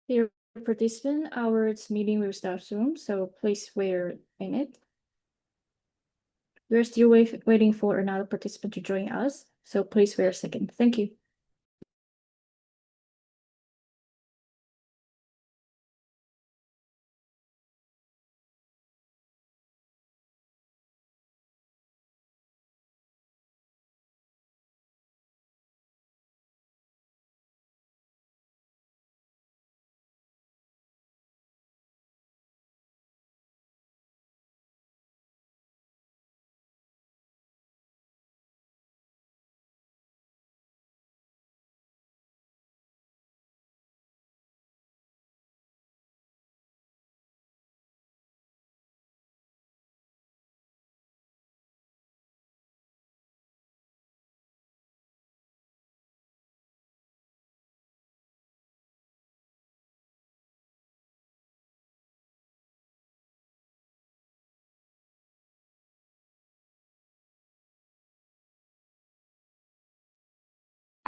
Dear participant, our meeting will start soon, so please wait in it. We're still waiting for another participant to join us, so please wait a second. Thank you.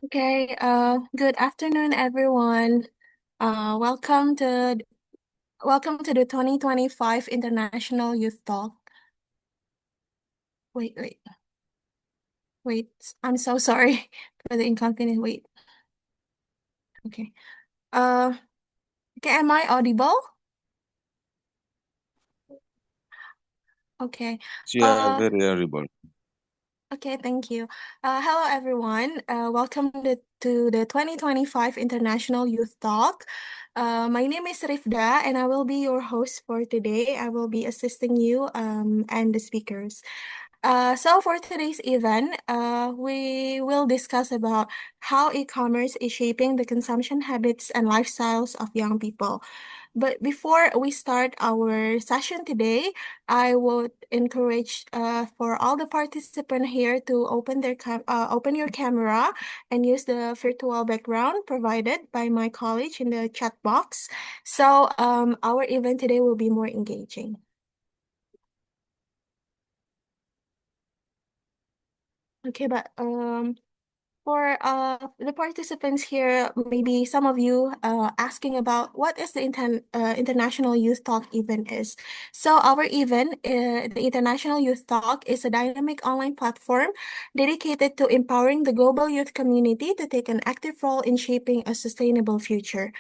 Okay, good afternoon, everyone. Welcome to the 2025 International Youth Talk. Wait. I'm so sorry for the inconvenience. Wait. Okay. Uh, okay, am I audible? Okay. Yeah, Uh, very horrible. okay, thank you. Hello, everyone. Welcome to the 2025 International Youth Talk. My name is Rifda, and I will be your host for today. I will be assisting you and the speakers. So for today's event, we will discuss about how e-commerce is shaping the consumption habits and lifestyles of young people. But before we start our session today, I would encourage for all the participants here to open your camera and use the virtual background provided by my college in the chat box. So our event today will be more engaging. Okay, but for the participants here, maybe some of you asking about what is the International Youth Talk event is. So our event, the International Youth Talk, is a dynamic online platform dedicated to empowering the global youth community to take an active role in shaping a sustainable future.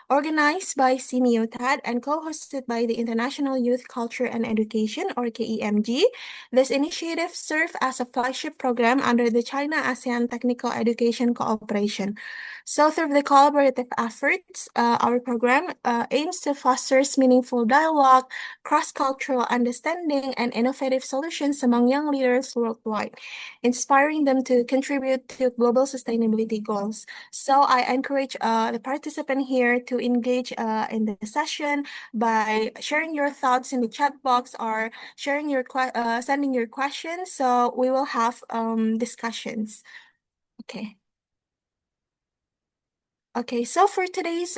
Organized by CMIUTAD and co-hosted by the International Youth Culture and Education, or KEMG, this initiative serves as a flagship program under the China-ASEAN Technical Education Cooperation. So through the collaborative efforts, our program aims to foster meaningful dialogue, cross-cultural understanding, and innovative solutions among young leaders worldwide, inspiring them to contribute to global sustainability goals. So I encourage the participant here to engage in the session by sharing your thoughts in the chat box or sending your questions. So we will have discussions. Okay. Okay, so for today's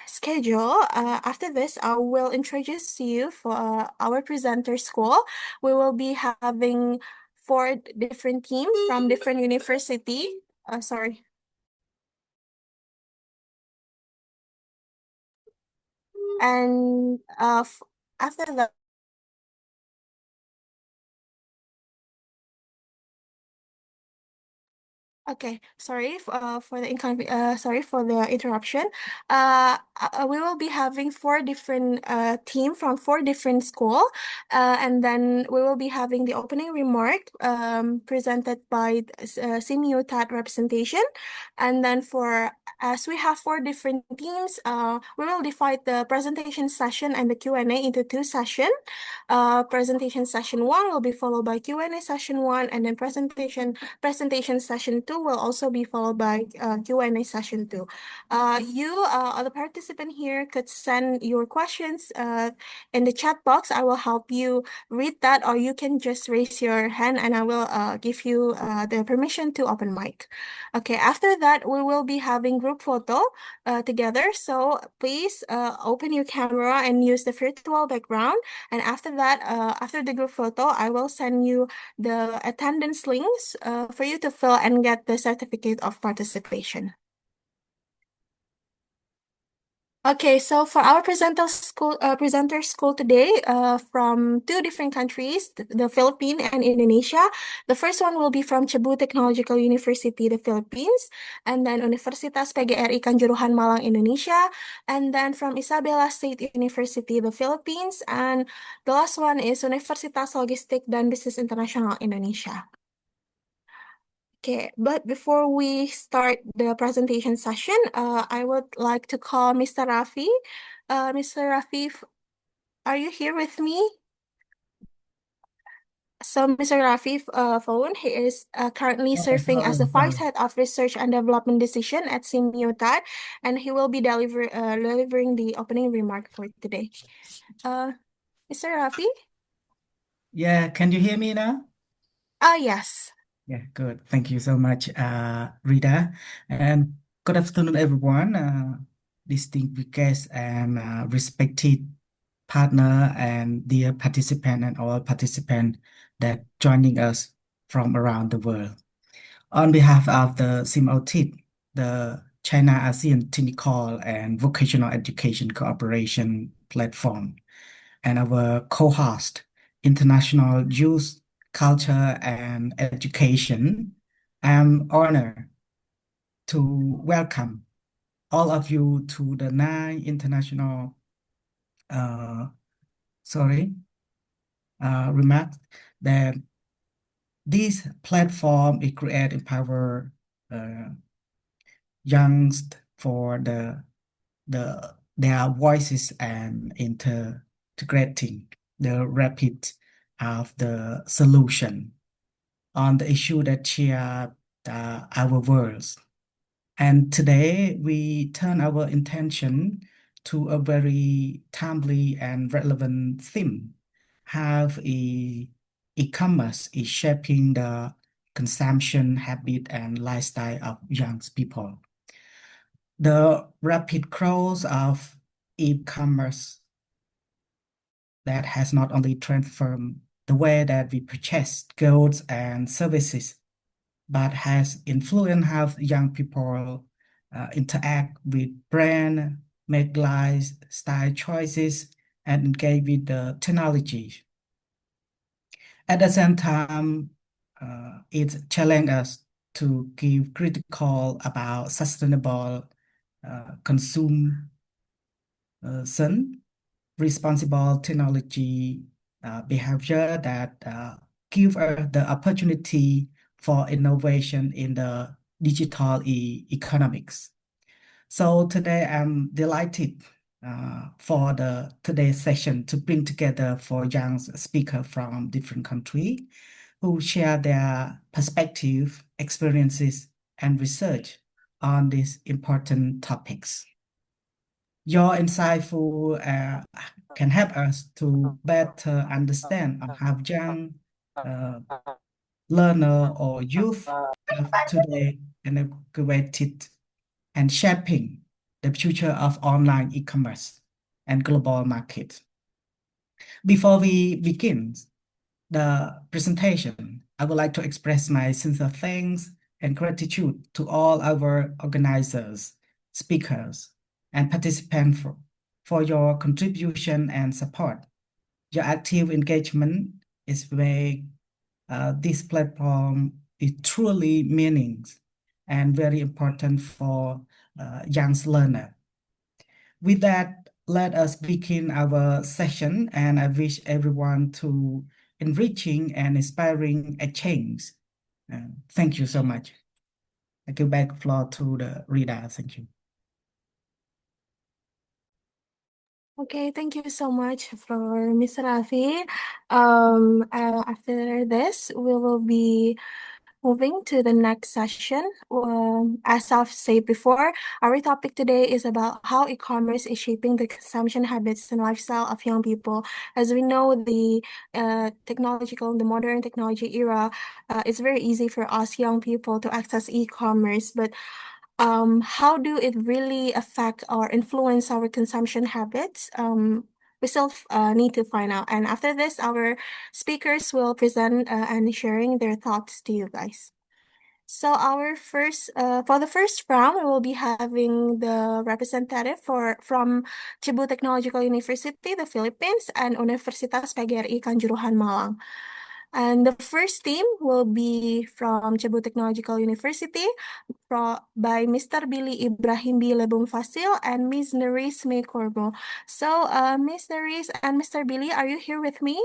schedule, after this, I will introduce you for our presenter school. We will be having four different teams from different university. Sorry. And after that, okay, sorry for the interruption. We will be having four different team from four different school, and then we will be having the opening remark presented by CMU TAT representation, and then for as we have four different teams, we will divide the presentation session and the Q&A into two sessions. Presentation session one will be followed by Q&A session one, and then presentation session two will also be followed by Q&A session two. The participant here, could send your questions in the chat box. I will help you read that, or you can just raise your hand and I will give you the permission to open mic. Okay, after that, we will be having group photo together. So please open your camera and use the virtual background. And after that, after the group photo, I will send you the attendance links for you to fill and get the certificate of participation. Okay, so for our presenter school today, from two different countries, the Philippines and Indonesia. The first one will be from Cebu Technological University, the Philippines, and then Universitas PGRI Kanjuruhan Malang, Indonesia, and then from Isabela State University, the Philippines, and the last one is Universitas Logistik dan Bisnis Internasional Indonesia. Okay, but before we start the presentation session, I would like to call Mr. Rafi. Mr. Rafi, are you here with me? So Mr. Rafi phone, he is currently Oh, serving as the sorry, Vice sorry. Head of Research and Development Decision at Simiotat, and he will be delivering the opening remark for today. Mr. Rafi? Yeah, can you hear me now? Yes. Yeah, good. Thank you so much, Rita. And good afternoon, everyone. Distinguished guests and respected partner and dear participant and all participants that joining us from around the world. On behalf of the CIMOTID, the China ASEAN Technical and Vocational Education Cooperation Platform, and our co-host, International Youth, Culture, and Education. I'm honored to welcome all of you to the 9 international, uh, sorry, remarks that this platform is create empower uh, youngs for their voices and integrating the rapid of the solution on the issue that share our worlds. And today we turn our intention to a very timely and relevant theme. How e-commerce is shaping the consumption habit and lifestyle of young people. The rapid growth of e-commerce that has not only transformed the way that we purchase goods and services, but has influenced how young people interact with brand, make lifestyle choices, and engage with the technology. At the same time, it challenges us to give critical about sustainable consumption, responsible technology behavior that give us the opportunity for innovation in the digital economics. So today I'm delighted for the today's session to bring together four young speakers from different countries who share their perspective, experiences, and research on these important topics. Your insightful can help us to better understand how young uh, learner or youth of today integrated and shaping the future of online e-commerce and global market. Before we begin the presentation, I would like to express my sincere thanks and gratitude to all our organizers, speakers, and participants for your contribution and support. Your active engagement is where this platform is truly meanings and very important for young learner. With that, let us begin our session, and I wish everyone to enriching and inspiring exchange. Thank you so much. I give back floor to the Rita. Thank you. Okay, thank you so much for Mr. Rafi. After this, we will be moving to the next session. As I've said before, our topic today is about how e-commerce is shaping the consumption habits and lifestyle of young people. As we know, the modern technology era, it's very easy for us young people to access e-commerce, but how do it really affect or influence our consumption habits? We still need to find out. And after this, our speakers will present and sharing their thoughts to you guys. So for the first round, we will be having the representative from Cebu Technological University, the Philippines, and Universitas PGRI Kanjuruhan Malang. And the first team will be from Cebu Technological University by Mr. Billy Ibrahim B. Lebong Fasil and Ms. Nerys May Corbo. So, Ms. Nerys and Mr. Billy, are you here with me?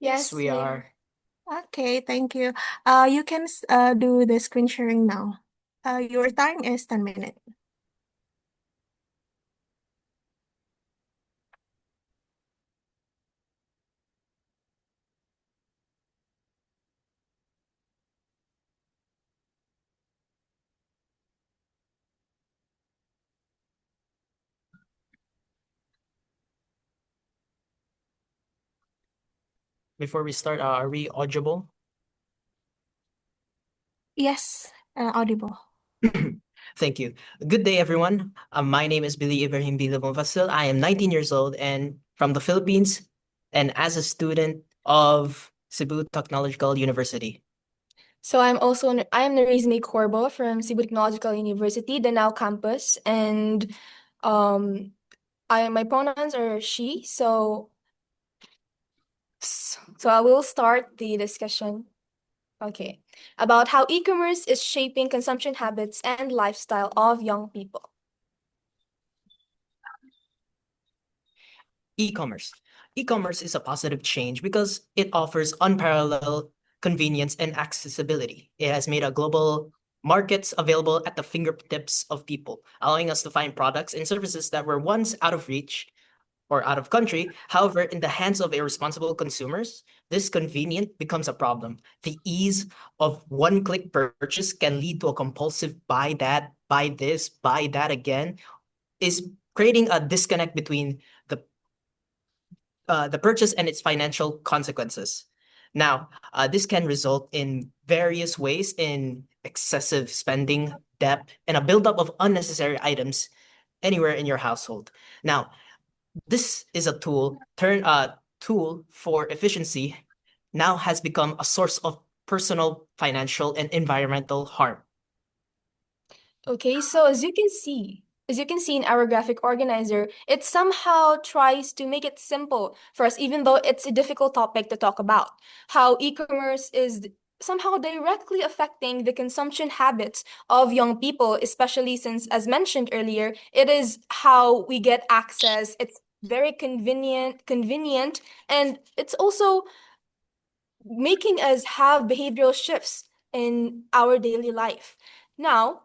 Yes, we are. Okay, thank you. You can do the screen sharing now. Your time is 10 minutes. Before we start, are we audible? Yes, audible. Thank you. Good day, everyone. My name is Billy Ibrahim B. Lebong Fasil. I am 19 years old and from the Philippines, and as a student of Cebu Technological University. So I am Nerys May Corbo from Cebu Technological University, the Now campus, and my pronouns are she. So I will start the discussion. Okay, about how e-commerce is shaping consumption habits and lifestyle of young people. E-commerce. E-commerce is a positive change because it offers unparalleled convenience and accessibility. It has made a global markets available at the fingertips of people, allowing us to find products and services that were once out of reach or out of country. However, in the hands of irresponsible consumers, this convenience becomes a problem. The ease of one-click purchase can lead to a compulsive buy that, buy this, buy that again, is creating a disconnect between the purchase and its financial consequences. Now, this can result in various ways in excessive spending, debt, and a buildup of unnecessary items anywhere in your household. Now, this is a tool for efficiency now has become a source of personal, financial, and environmental harm. Okay, so as you can see in our graphic organizer, it somehow tries to make it simple for us, even though it's a difficult topic to talk about. How e-commerce is somehow directly affecting the consumption habits of young people, especially since, as mentioned earlier, it is how we get access. It's very convenient, and it's also making us have behavioral shifts in our daily life. Now,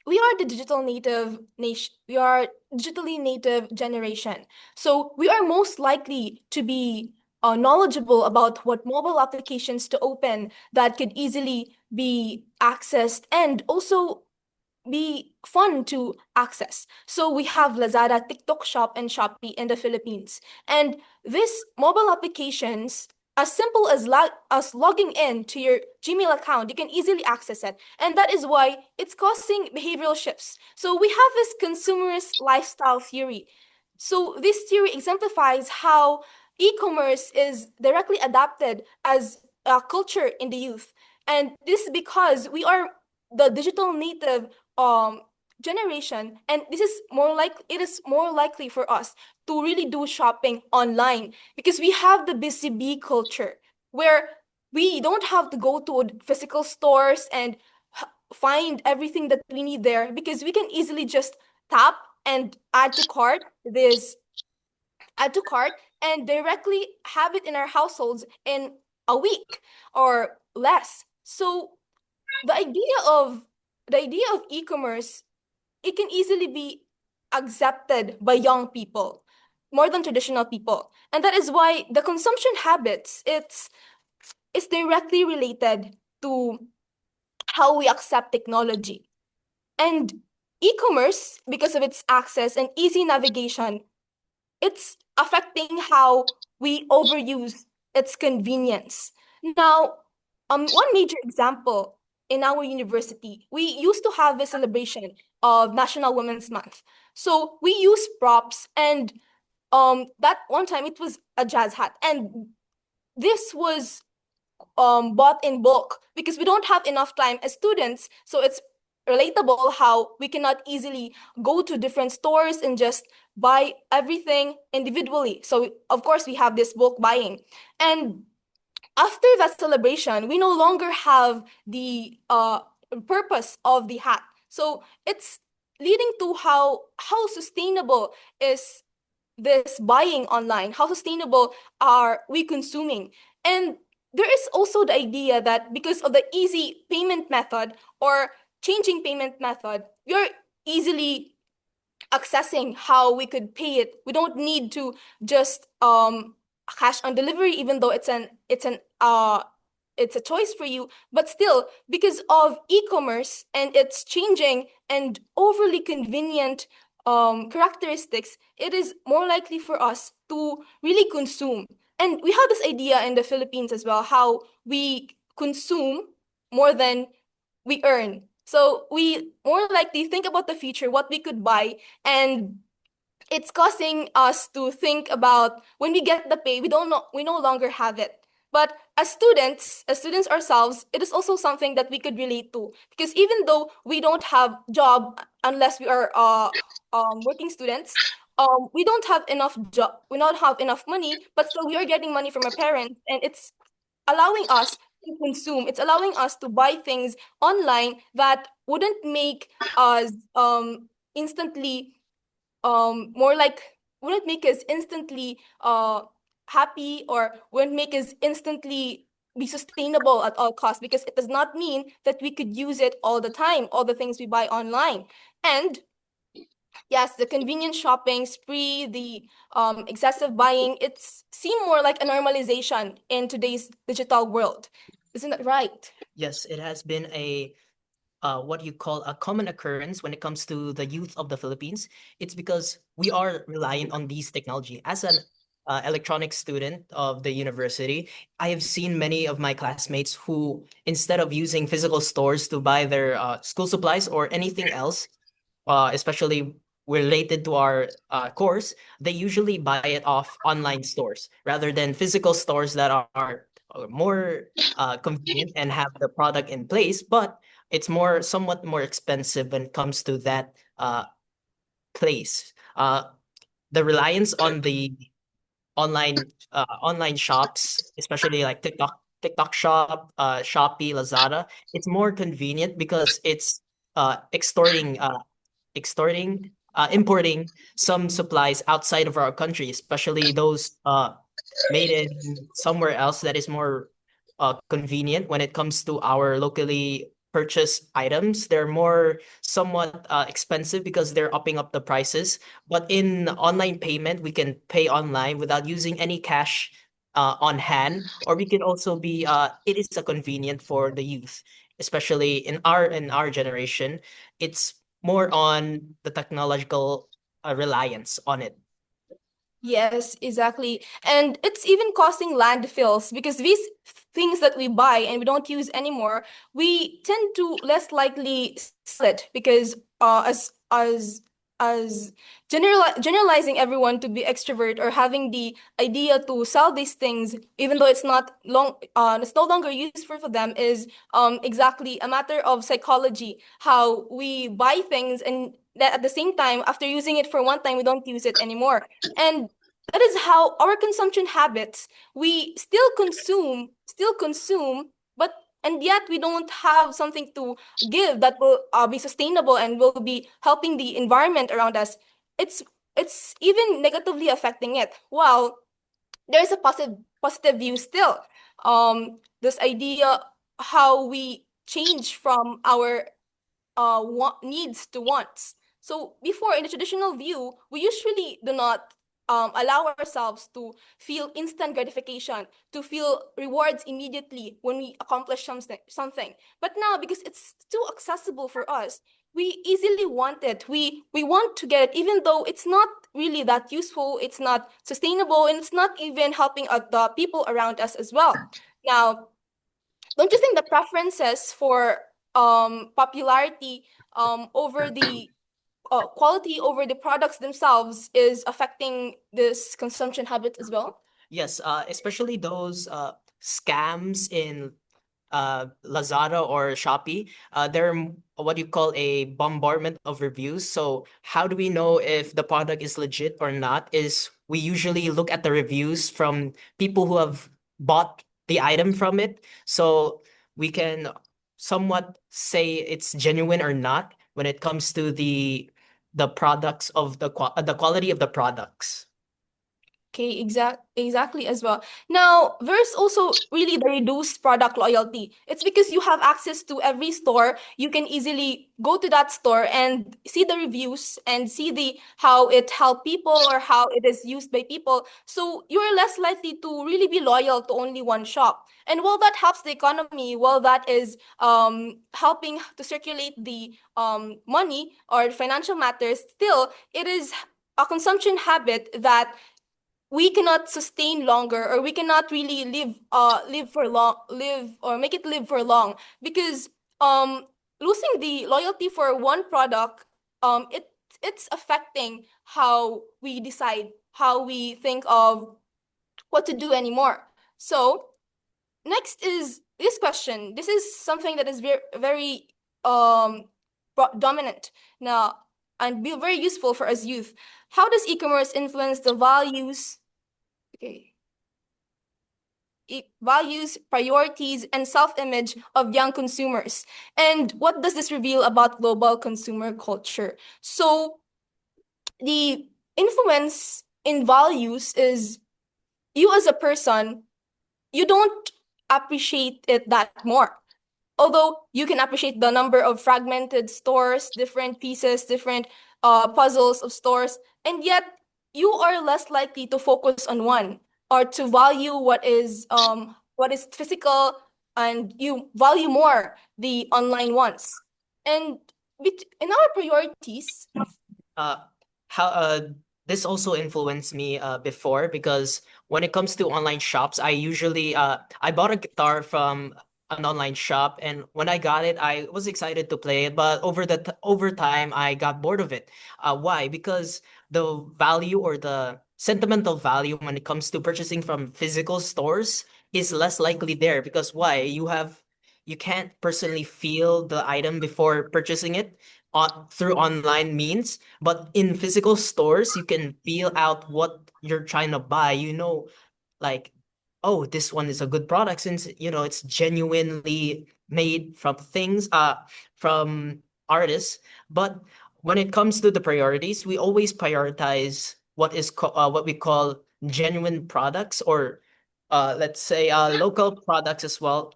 we are the digital native nation. We are digitally native generation. So we are most likely to be knowledgeable about what mobile applications to open that could easily be accessed and also be fun to access. So we have Lazada, TikTok Shop, and Shopee in the Philippines. And these mobile applications, as simple as logging in to your Gmail account, you can easily access it. And that is why it's causing behavioral shifts. So we have this consumerist lifestyle theory. So this theory exemplifies how e-commerce is directly adapted as a culture in the youth. And this is because we are the digital native generation, and it is more likely for us to really do shopping online because we have the busy bee culture where we don't have to go to physical stores and find everything that we need there because we can easily just tap and add to cart and directly have it in our households in a week or less. So the idea of e-commerce, it can easily be accepted by young people more than traditional people. And that is why the consumption habits, it's directly related to how we accept technology. And e-commerce, because of its access and easy navigation, it's affecting how we overuse its convenience. Now, one major example in our university, we used to have a celebration of National Women's Month. So we use props, and that one time it was a jazz hat, and this was bought in bulk because we don't have enough time as students. So it's relatable how we cannot easily go to different stores and just buy everything individually. So of course we have this bulk buying. And after that celebration, we no longer have the purpose of the hat. So it's leading to how sustainable is this buying online? How sustainable are we consuming? And there is also the idea that because of the easy payment method or changing payment method, we're easily accessing how we could pay it. We don't need to just cash on delivery, even though it's a choice for you. But still, because of e-commerce and its changing and overly convenient characteristics, it is more likely for us to really consume. And we have this idea in the Philippines as well, how we consume more than we earn. So we more likely think about the future, what we could buy, and it's causing us to think about when we get the pay, we no longer have it. But as students ourselves, it is also something that we could relate to, because even though we don't have job unless we are working students, we don't have enough job, we don't have enough money, but still we are getting money from our parents, and it's allowing us to consume. It's allowing us to buy things online that wouldn't make us instantly more like wouldn't make us instantly happy, or wouldn't make us instantly be sustainable at all costs, because it does not mean that we could use it all the time, all the things we buy online. And yes, the convenience shopping spree, the excessive buying, it's seem more like a normalization in today's digital world. Isn't that right? Yes, it has been a what you call a common occurrence when it comes to the youth of the Philippines. It's because we are reliant on these technology. As an electronics student of the university, I have seen many of my classmates who, instead of using physical stores to buy their school supplies or anything else, especially related to our course, they usually buy it off online stores rather than physical stores that are more convenient and have the product in place, but it's somewhat more expensive when it comes to that place. The reliance on the online shops, especially like TikTok shop, Shopee, Lazada, it's more convenient because it's extorting importing some supplies outside of our country, especially those made in somewhere else that is more convenient when it comes to our locally purchased items. They're more somewhat expensive because they're upping up the prices. But in online payment, we can pay online without using any cash on hand, or we can also be it is a convenient for the youth, especially in our generation. It's more on the technological reliance on it. Yes, exactly. And it's even causing landfills because these things that we buy and we don't use anymore, we tend to less likely sell it because as generalizing everyone to be extrovert or having the idea to sell these things even though it's no longer useful for them is exactly a matter of psychology, how we buy things and that at the same time after using it for one time we don't use it anymore. And that is how our consumption habits, we still consume, but and yet we don't have something to give that will be sustainable and will be helping the environment around us. It's even negatively affecting it. While there's a positive view still. This idea how we change from our needs to wants. So before, in the traditional view, we usually do not allow ourselves to feel instant gratification, to feel rewards immediately when we accomplish something. But now, because it's too accessible for us, we easily want it. We want to get it, even though it's not really that useful, it's not sustainable, and it's not even helping the people around us as well. Now, don't you think the preferences for popularity over the quality over the products themselves is affecting this consumption habit as well? Yes, especially those scams in Lazada or Shopee. There are what you call a bombardment of reviews. So how do we know if the product is legit or not? Is we usually look at the reviews from people who have bought the item from it. So we can somewhat say it's genuine or not when it comes to the products of the quality of the products. Okay, exactly as well. Now, there's also really the reduced product loyalty. It's because you have access to every store. You can easily go to that store and see the reviews and see the how it helped people or how it is used by people. So you're less likely to really be loyal to only one shop. And while that helps the economy, while that is helping to circulate the money or financial matters, still it is a consumption habit that we cannot sustain longer, or we cannot really make it live for long, because losing the loyalty for one product, it's affecting how we decide, how we think of what to do anymore. So next is this question. This is something that is very dominant now and be very useful for us youth. How does e-commerce influence the values, values, priorities, and self-image of young consumers? And what does this reveal about global consumer culture? So the influence in values is, you as a person, you don't appreciate it that more. Although you can appreciate the number of fragmented stores, different pieces, different puzzles of stores, and yet you are less likely to focus on one or to value what is physical, and you value more the online ones. And in our priorities, How this also influenced me before, because when it comes to online shops, I usually I bought a guitar from an online shop, and when I got it, I was excited to play it, but over time I got bored of it. Why? Because the value or the sentimental value when it comes to purchasing from physical stores is less likely there, because why? You can't personally feel the item before purchasing it through online means, but in physical stores you can feel out what you're trying to buy. Like, oh, this one is a good product since it's genuinely made from from artists. But when it comes to the priorities, we always prioritize what we call genuine products, or let's say local products as well,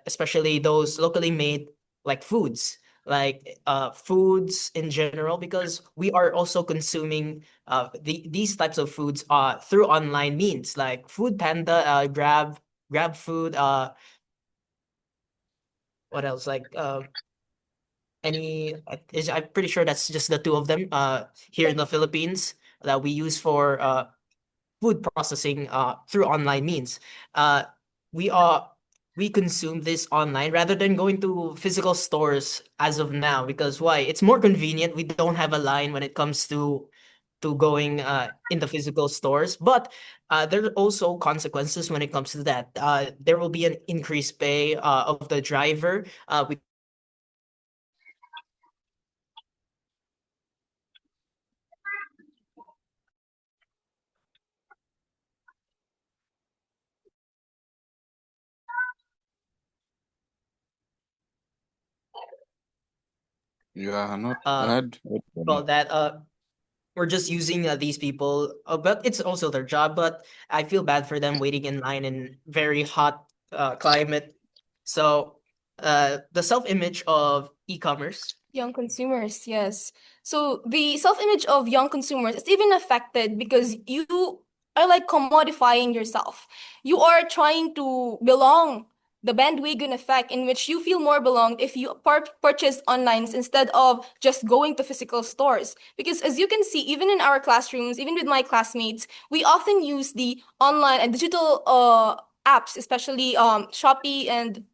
especially those locally made, like foods in general, because we are also consuming these types of foods through online means like Food Panda, Grab Food, what else, like I'm pretty sure that's just the two of them here in the Philippines that we use for food processing through online means. Uh, we are we consume this online rather than going to physical stores as of now, because why? It's more convenient. We don't have a line when it comes to going in the physical stores, but there are also consequences when it comes to that. There will be an increased pay of the driver. Yeah, not Uh, add. well, that we're just using these people, but it's also their job. But I feel bad for them waiting in line in very hot climate. So, the self-image of e-commerce. young consumers, yes. So the self-image of young consumers is even affected because you are like commodifying yourself. You are trying to belong, the bandwagon effect, in which you feel more belonged if you purchase online instead of just going to physical stores. Because as you can see, even in our classrooms, even with my classmates, we often use the online and digital apps, especially Shopee and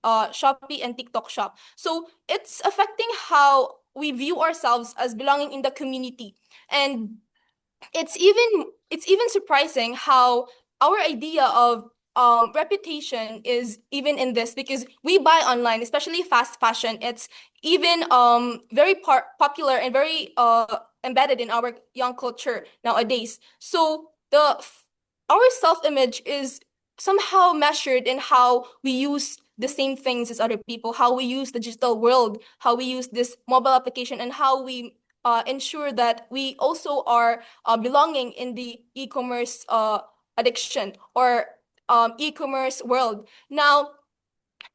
TikTok Shop. So it's affecting how we view ourselves as belonging in the community. And it's even surprising how our idea of reputation is even in this because we buy online, especially fast fashion. It's even very popular and very embedded in our young culture nowadays. So our self-image is somehow measured in how we use the same things as other people, how we use the digital world, how we use this mobile application, and how we ensure that we also are belonging in the e-commerce addiction or e-commerce world. Now,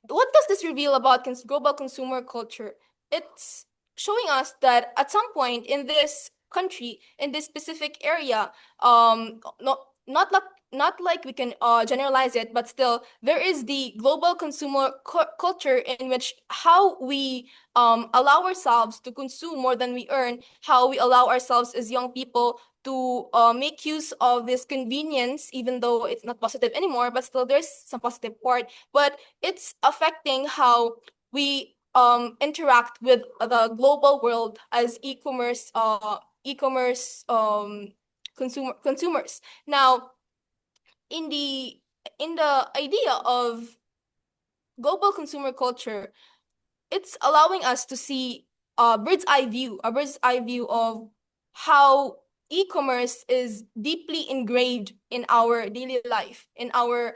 what does this reveal about global consumer culture? It's showing us that at some point in this country, in this specific area, not like we can generalize it, but still there is the global consumer culture in which how we allow ourselves to consume more than we earn, how we allow ourselves as young people to make use of this convenience, even though it's not positive anymore, but still there's some positive part. But it's affecting how we interact with the global world as consumers. Now, in the idea of global consumer culture, it's allowing us to see a bird's eye view of how e-commerce is deeply engraved in our daily life, in our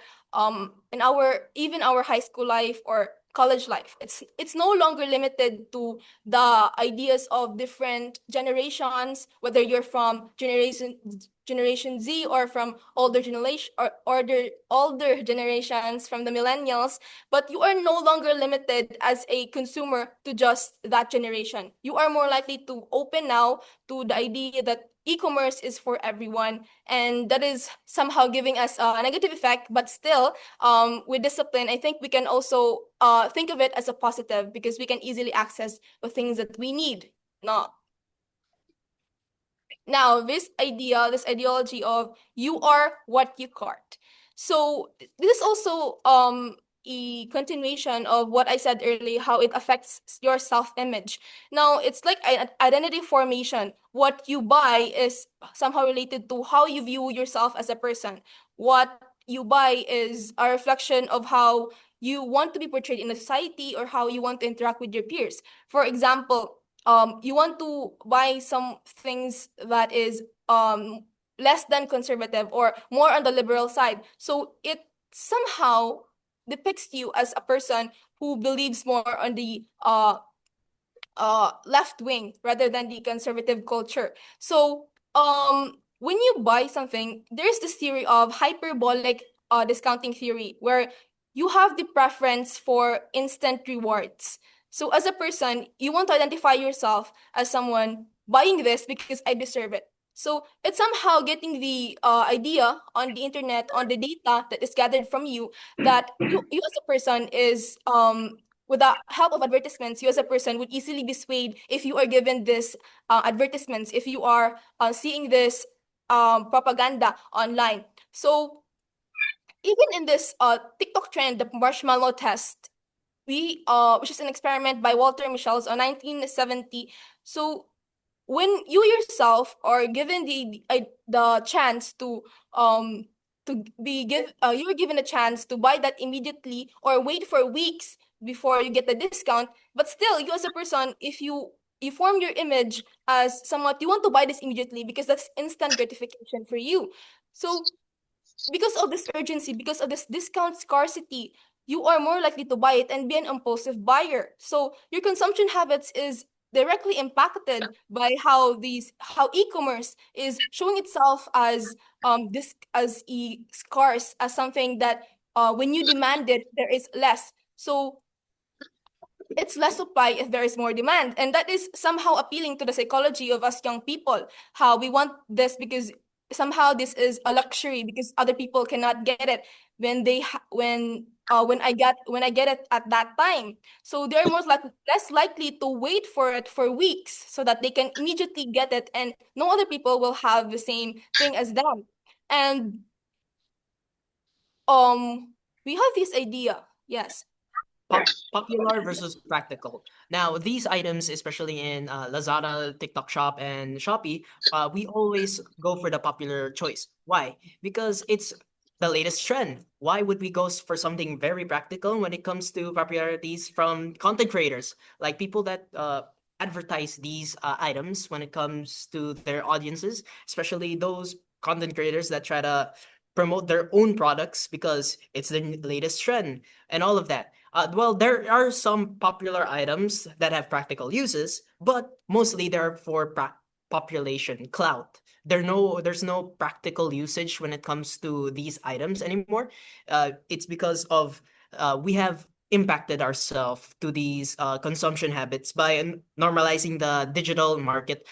even our high school life or college life. It's no longer limited to the ideas of different generations, whether you're from Generation Z or from older generations from the millennials, but you are no longer limited as a consumer to just that generation. You are more likely to open now to the idea that e-commerce is for everyone, and that is somehow giving us a negative effect. But still, with discipline, I think we can also think of it as a positive because we can easily access the things that we need. Now, this ideology of you are what you cart. So this is also a continuation of what I said earlier, how it affects your self-image. Now, it's like an identity formation. What you buy is somehow related to how you view yourself as a person. What you buy is a reflection of how you want to be portrayed in a society or how you want to interact with your peers. For example, you want to buy some things that is less than conservative or more on the liberal side. So it somehow depicts you as a person who believes more on the left wing rather than the conservative culture. So when you buy something, there's this theory of hyperbolic discounting theory where you have the preference for instant rewards. So as a person, you want to identify yourself as someone buying this because I deserve it. So it's somehow getting the idea on the internet, on the data that is gathered from you, that you as a person is with the help of advertisements, you as a person would easily be swayed if you are given this advertisements, if you are seeing this propaganda online. So even in this TikTok trend, the marshmallow test, which is an experiment by Walter Mischel on 1970. So when you yourself are given the chance to you're given a chance to buy that immediately or wait for weeks before you get the discount, but still you as a person, if you form your image as somewhat you want to buy this immediately because that's instant gratification for you. So because of this urgency, because of this discount scarcity, you are more likely to buy it and be an impulsive buyer. So your consumption habits is directly impacted by how e-commerce is showing itself as this as scarce, as something that when you demand it, there is less. So it's less supply if there is more demand. And that is somehow appealing to the psychology of us young people, how we want this because somehow this is a luxury because other people cannot get it when when I get it at that time. So they're less likely to wait for it for weeks so that they can immediately get it and no other people will have the same thing as them. And we have this idea, yes. Popular versus practical. Now, these items, especially in Lazada, TikTok Shop, and Shopee, we always go for the popular choice. Why? Because it's the latest trend. Why would we go for something very practical when it comes to popularities from content creators, like people that advertise these items when it comes to their audiences, especially those content creators that try to promote their own products because it's the latest trend and all of that. Well, there are some popular items that have practical uses, but mostly they're for population clout. There's no practical usage when it comes to these items anymore. It's because of we have impacted ourselves to these consumption habits by normalizing the digital market.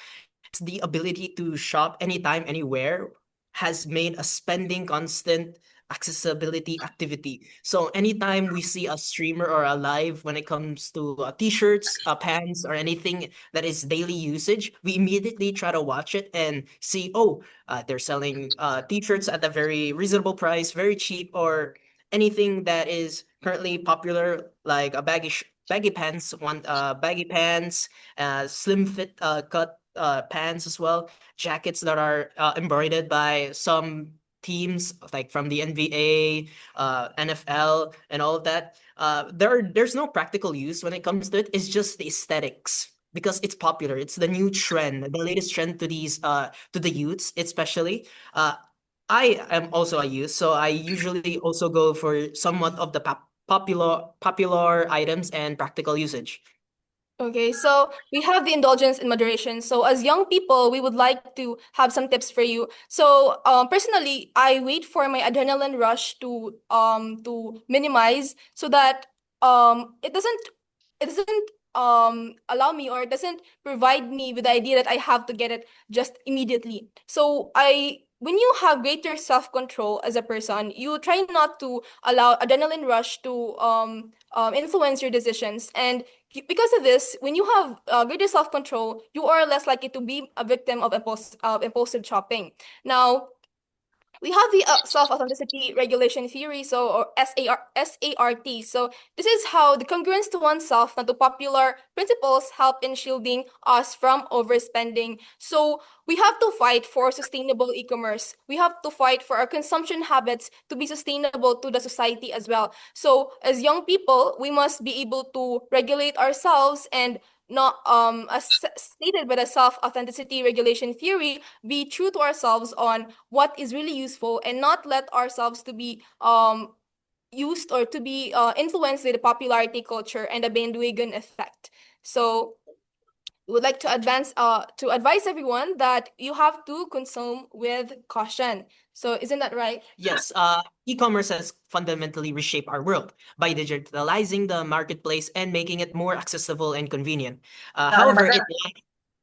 The ability to shop anytime, anywhere has made a spending constant accessibility activity. So anytime we see a streamer or a live when it comes to t-shirts, pants, or anything that is daily usage, we immediately try to watch it and see, oh, they're selling t-shirts at a very reasonable price, very cheap, or anything that is currently popular, like a baggy pants, baggy pants, slim fit cut pants as well, jackets that are embroidered by some teams like from the NBA, NFL, and all of that. There's no practical use when it comes to it. It's just the aesthetics because it's popular. It's the new trend, the latest trend to these to the youths, especially. I am also a youth, so I usually also go for somewhat of the popular items and practical usage. Okay, so we have the indulgence in moderation. So as young people, we would like to have some tips for you. So personally, I wait for my adrenaline rush to minimize so that it doesn't allow me, or it doesn't provide me with the idea that I have to get it just immediately. So when you have greater self-control as a person, you try not to allow adrenaline rush to influence your decisions. And because of this, when you have greater self-control, you are less likely to be a victim of impulsive shopping. Now, we have the self-authenticity regulation theory, so or SART. So this is how the congruence to oneself and to popular principles help in shielding us from overspending. So we have to fight for sustainable e-commerce. We have to fight for our consumption habits to be sustainable to the society as well. So as young people, we must be able to regulate ourselves and not as stated by the self-authenticity regulation theory, be true to ourselves on what is really useful and not let ourselves to be used or to be influenced by the popularity culture and the bandwagon effect. So we would like to advise everyone that you have to consume with caution. So isn't that right? Yes, e-commerce has fundamentally reshaped our world by digitalizing the marketplace and making it more accessible and convenient. However,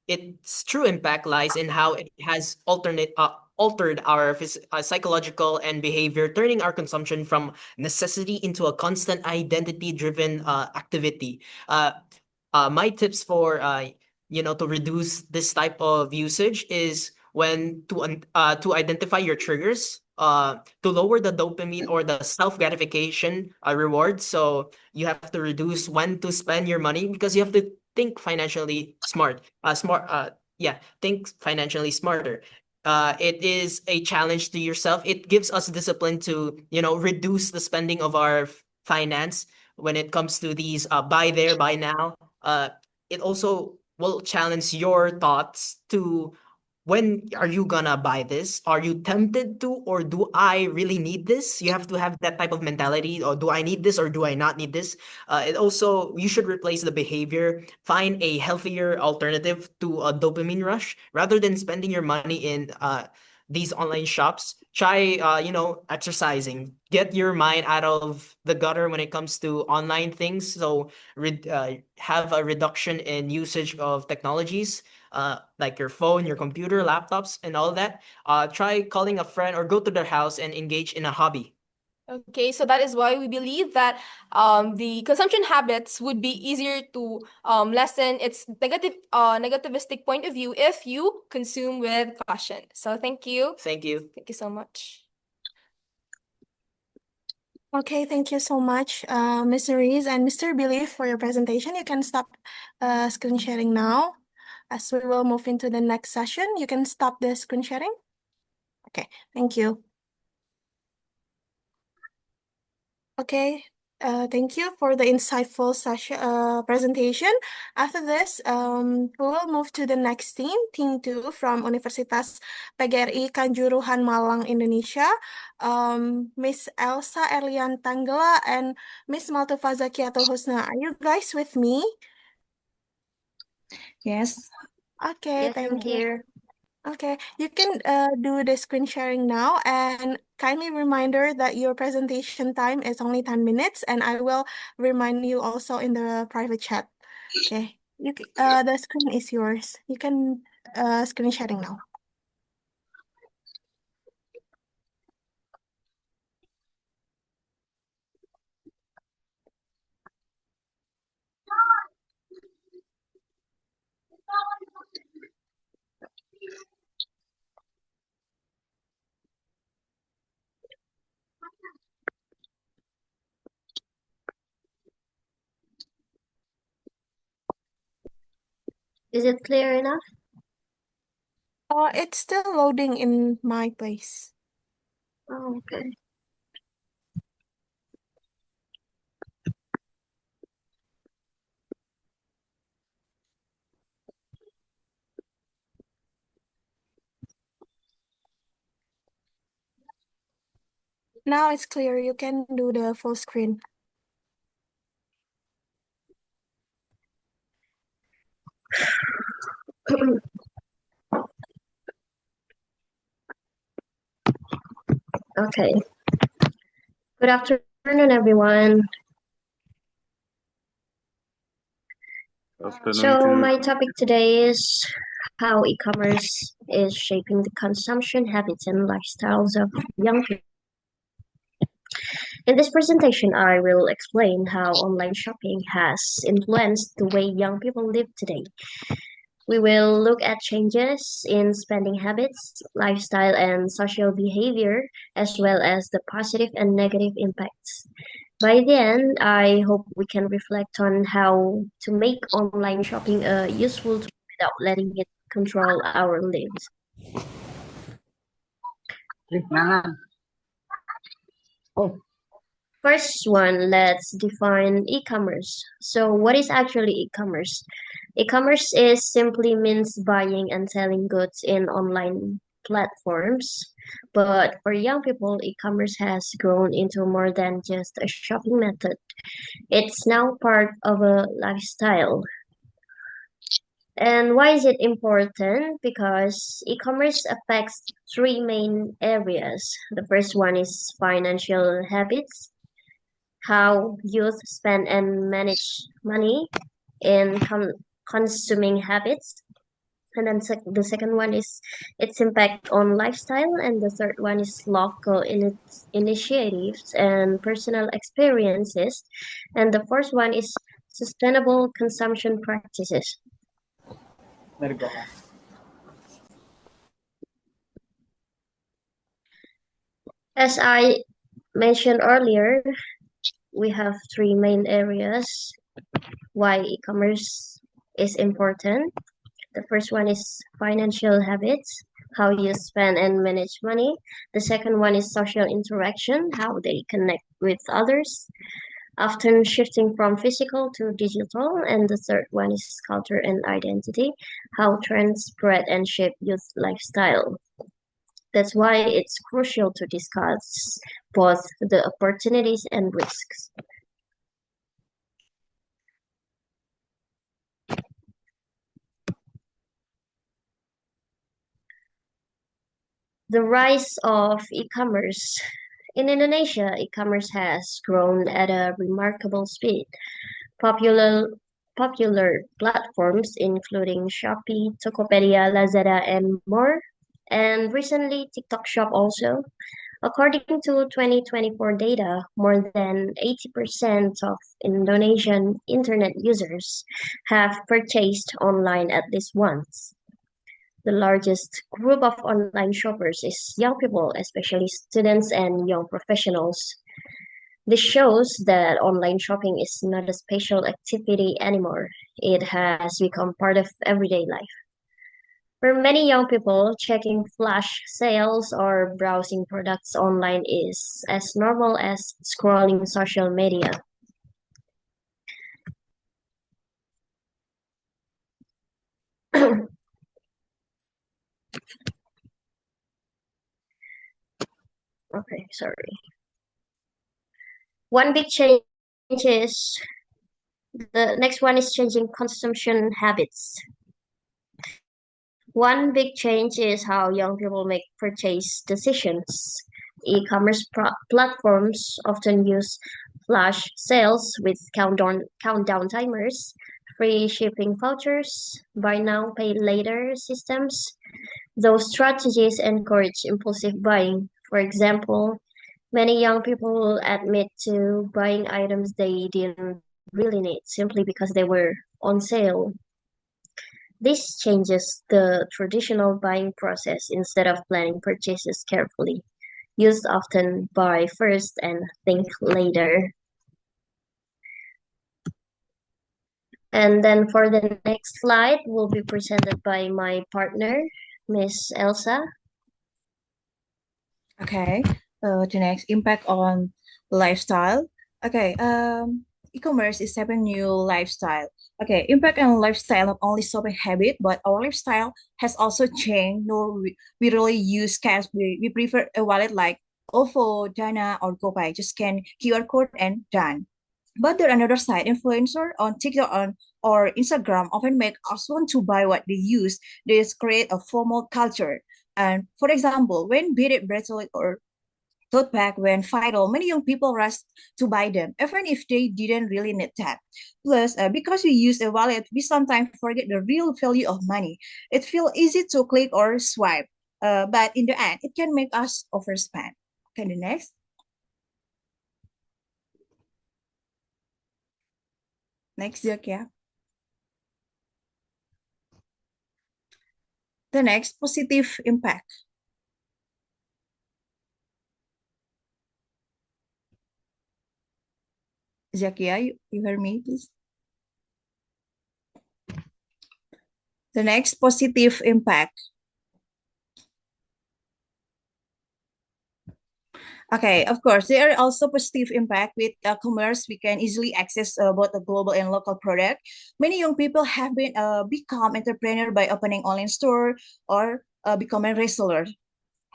its true impact lies in how it has altered our psychological and behavior, turning our consumption from necessity into a constant identity-driven activity. My tips for to reduce this type of usage is to identify your triggers, to lower the dopamine or the self-gratification reward. So you have to reduce when to spend your money because you have to think financially smart. Think financially smarter. It is a challenge to yourself. It gives us discipline to, reduce the spending of our finance when it comes to these buy there, buy now. It also will challenge your thoughts to when are you gonna buy this? Are you tempted to, or do I really need this? You have to have that type of mentality, or do I need this or do I not need this? It also, you should replace the behavior, find a healthier alternative to a dopamine rush rather than spending your money in these online shops. Try, exercising. Get your mind out of the gutter when it comes to online things. So have a reduction in usage of technologies, like your phone, your computer, laptops, and all that. Try calling a friend or go to their house and engage in a hobby. Okay, so that is why we believe that the consumption habits would be easier to lessen its negativistic point of view if you consume with caution. So thank you. Thank you. Thank you so much. Okay, thank you so much, Mr. Rees and Mr. Billy, for your presentation. You can stop screen sharing now. As we will move into the next session, you can stop the screen sharing. Okay, thank you. Okay. Thank you for the insightful session, presentation. After this, we will move to the next team 2 from Universitas PGRI Kanjuruhan Malang, Indonesia. Miss Elsa Erlian Tanggela and Miss Maltufa Zakiatul Husna. Are you guys with me? Yes. Okay, Yes, I'm thank you. here. Okay, you can do the screen sharing now, and kindly reminder that your presentation time is only 10 minutes, and I will remind you also in the private chat. Okay, the screen is yours. You can screen sharing now. Is it clear enough? It's still loading in my place. Oh, okay. Now it's clear. You can do the full screen. Okay. Good afternoon, everyone. Afternoon So to my topic today is how e-commerce is shaping the consumption habits and lifestyles of young people. In this presentation, I will explain how online shopping has influenced the way young people live today. We will look at changes in spending habits, lifestyle, and social behavior, as well as the positive and negative impacts. By the end, I hope we can reflect on how to make online shopping a useful tool without letting it control our lives. First one, let's define e-commerce. So what is actually e-commerce? E-commerce is simply means buying and selling goods in online platforms. But for young people, e-commerce has grown into more than just a shopping method. It's now part of a lifestyle. And why is it important? Because e-commerce affects three main areas. The first one is financial habits, how youth spend and manage money in consuming habits. And then the second one is its impact on lifestyle. And the third one is local initiatives and personal experiences. And the fourth one is sustainable consumption practices. As I mentioned earlier, we have three main areas why e-commerce is important. The first one is financial habits, how you spend and manage money. The second one is social interaction, how they connect with others, often shifting from physical to digital. And the third one is culture and identity, how trends spread and shape youth lifestyle. That's why it's crucial to discuss both the opportunities and risks. The rise of e-commerce. In Indonesia, e-commerce has grown at a remarkable speed. Popular popular platforms including Shopee, Tokopedia, Lazada, and more, and recently TikTok Shop also. According to 2024 data, more than 80% of Indonesian internet users have purchased online at least once. The largest group of online shoppers is young people, especially students and young professionals. This shows that online shopping is not a special activity anymore. It has become part of everyday life. For many young people, checking flash sales or browsing products online is as normal as scrolling social media. Okay, sorry. One big change is the next one is changing consumption habits. One big change is how young people make purchase decisions. E-commerce platforms often use flash sales with countdown timers, free shipping vouchers, buy now, pay later systems. Those strategies encourage impulsive buying. For example, many young people admit to buying items they didn't really need simply because they were on sale. This changes the traditional buying process. Instead of planning purchases carefully, youth often buy first and think later. And then for the next slide will be presented by my partner, Miss Elsa. Okay, the next impact on lifestyle. Okay, e-commerce is shaping new lifestyle. Okay, impact on lifestyle, not only shopping habit, but our lifestyle has also changed. No, we really use cash. We prefer a wallet like OVO, Dana, or GoPay. Just scan QR code and done. But there another side, influencer on TikTok or Instagram often make us want to buy what they use. This create a formal culture. And for example, when beaded bracelet or tote bag went viral, many young people rushed to buy them, even if they didn't really need that. Plus, because we use a wallet, we sometimes forget the real value of money. It feels easy to click or swipe, but in the end, it can make us overspend. Okay, the next. Next, yeah. The next, positive impact. Zakia, you hear me, please? The next, positive impact. Okay, of course, there are also positive impact with commerce. We can easily access both a global and local product. Many young people have been become entrepreneur by opening online store or becoming reseller.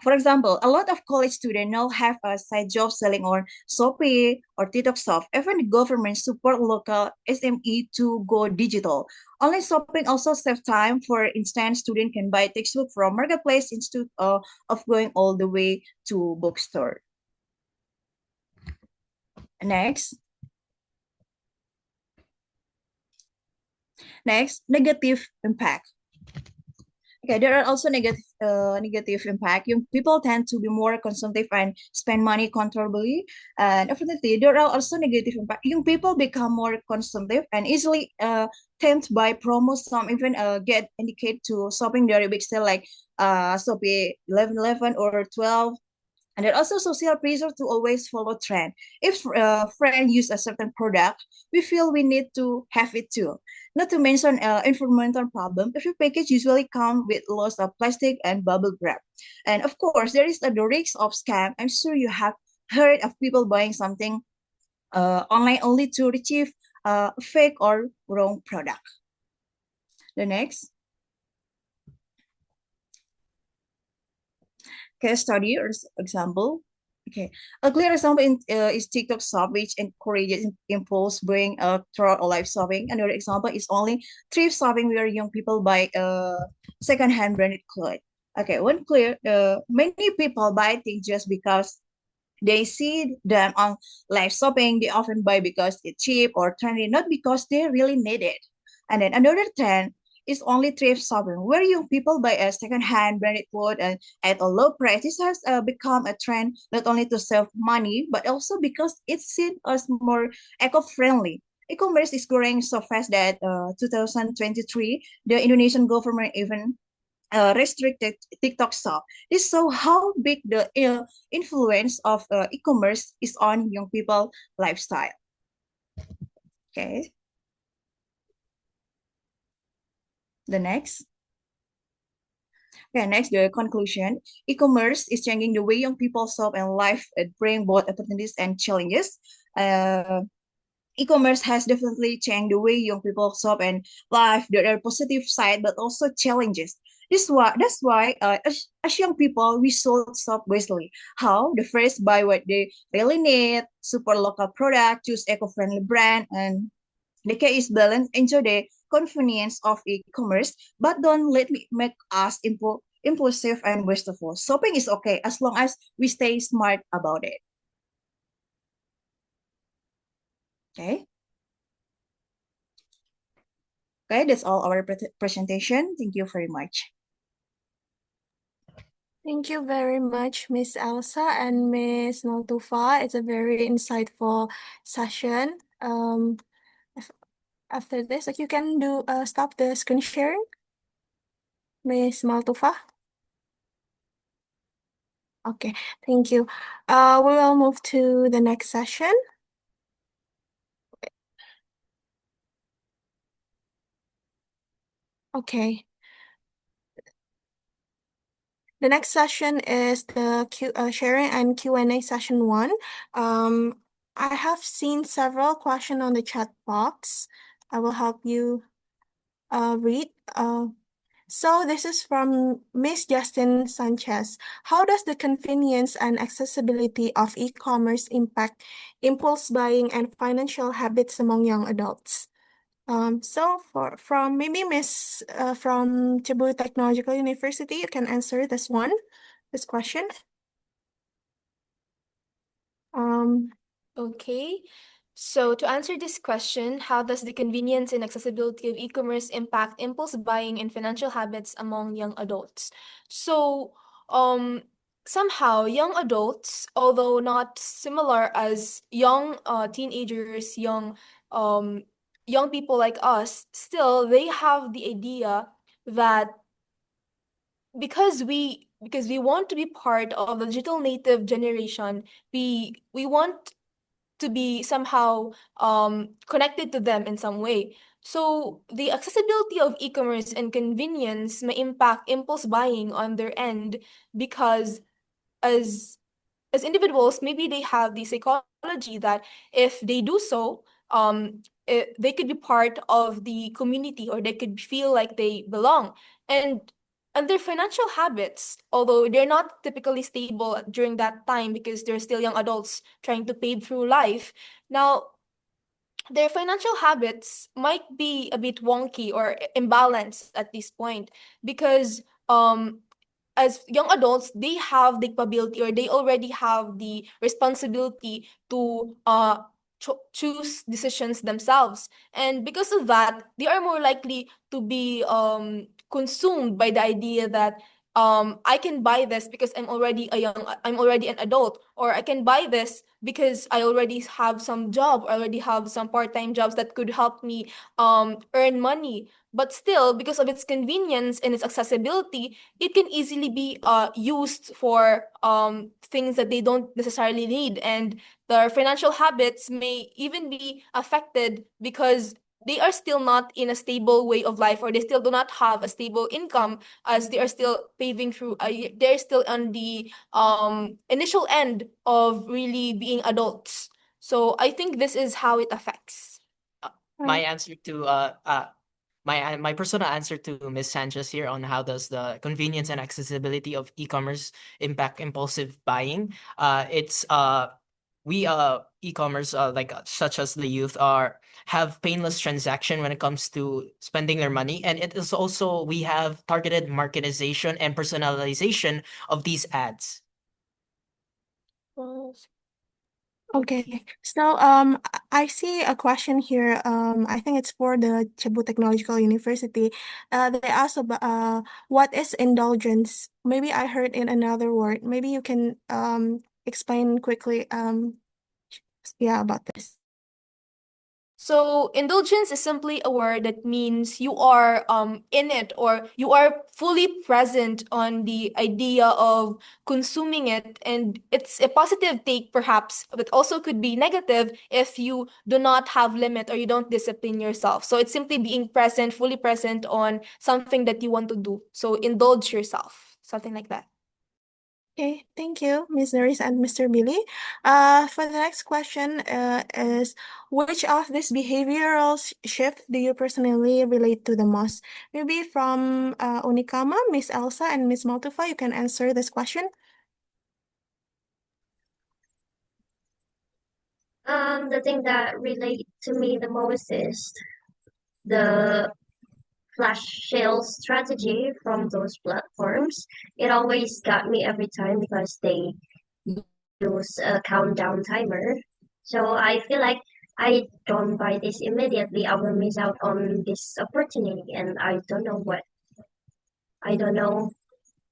For example, a lot of college students now have a side job selling on Shopee or TikTok Shop. Even the government support local SME to go digital. Online shopping also saves time. For instance, student can buy textbook from marketplace instead of going all the way to bookstore. Next. Next, negative impact. Okay, there are also negative impact. Young people tend to be more consumptive and spend money controllably. And definitely, there are also negative impact. Young people become more consumptive and easily tempt by promos. Some even get indicate to shopping during big sale like Shopee 11.11 or 12. And there also social pressure to always follow trend. If friend use a certain product, we feel we need to have it too. Not to mention environmental problem. Every package usually come with lots of plastic and bubble wrap. And of course, there is the risk of scam. I'm sure you have heard of people buying something online only to retrieve fake or wrong product. The next. Case study or example. Okay, a clear example is TikTok Shop, which encourages impulse buying throughout live shopping. Another example is only thrift shopping, where young people buy second-hand branded clothes. Okay, one clear, many people buy things just because they see them on live shopping. They often buy because it's cheap or trendy, not because they really need it. And then another trend is only thrift shopping, where young people buy a second-hand branded clothes and at a low price. This has become a trend not only to save money, but also because it's seen as more eco-friendly. E-commerce is growing so fast that 2023, the Indonesian government even restricted TikTok Shop. This shows how big the influence of e-commerce is on young people lifestyle. Okay. The next. Okay, next, the conclusion. E-commerce is changing the way young people shop and live. It brings both opportunities and challenges. E-commerce has definitely changed the way young people shop and live. There are positive side, but also challenges. That's why, as young people, we should shop wisely. How? The first, buy what they really need, support local product, choose eco-friendly brand, and the key is balance. Enjoy the convenience of e-commerce, but don't let me make us impulsive and wasteful. Shopping is okay as long as we stay smart about it. Okay. Okay, that's all our presentation. Thank you very much. Thank you very much, Miss Elsa and Miss Maltufa. It's a very insightful session. If- After this, like you can do stop the screen sharing, Miss Maltufa. Okay, thank you. We will move to the next session. Okay. The next session is the sharing and Q&A session 1. I have seen several questions on the chat box. I will help you read. So this is from Miss Justin Sanchez. How does the convenience and accessibility of e-commerce impact impulse buying and financial habits among young adults? So from maybe Miss from Cebu Technological University, you can answer this question. Okay. So to answer this question, how does the convenience and accessibility of e-commerce impact impulse buying and financial habits among young adults? So, somehow young adults, although not similar as young teenagers, young people like us, still they have the idea that because we want to be part of the digital native generation, we want to be somehow connected to them in some way. So the accessibility of e-commerce and convenience may impact impulse buying on their end because as individuals, maybe they have the psychology that if they do so, they could be part of the community or they could feel like they belong. And their financial habits, although they're not typically stable during that time because they're still young adults trying to pave through life, now their financial habits might be a bit wonky or imbalanced at this point because as young adults, they have the capability or they already have the responsibility to choose decisions themselves. And because of that, they are more likely to be consumed by the idea that I can buy this because I'm already an adult, or I can buy this because I already have some job, or already have some part-time jobs that could help me earn money. But still, because of its convenience and its accessibility, it can easily be used for things that they don't necessarily need, and their financial habits may even be affected because they are still not in a stable way of life, or they still do not have a stable income, as they are still paving through they're still on the initial end of really being adults. So I think this is how it affects. My answer to my personal answer to Ms. Sanchez here on how does the convenience and accessibility of e-commerce impact impulsive buying. It's we e-commerce such as the youth have painless transaction when it comes to spending their money, and it is also we have targeted marketization and personalization of these ads. Okay, so I see a question here. I think it's for the Cebu Technological University. They asked about what is indulgence? Maybe I heard in another word. Maybe you can explain quickly yeah, about this. So indulgence is simply a word that means you are in it, or you are fully present on the idea of consuming it, and it's a positive take perhaps, but also could be negative if you do not have limit or you don't discipline yourself. So it's simply being present, fully present on something that you want to do. So indulge yourself, something like that. Okay, thank you, Ms. Nerys and Mr. Billy. For the next question, is which of these behavioral shift do you personally relate to the most? Maybe from Unicama, Miss Elsa, and Miss Maltufa, you can answer this question. The thing that relate to me the most is the flash sale strategy from those platforms. It always got me every time because they use a countdown timer. So I feel like I don't buy this immediately, I will miss out on this opportunity, and I don't know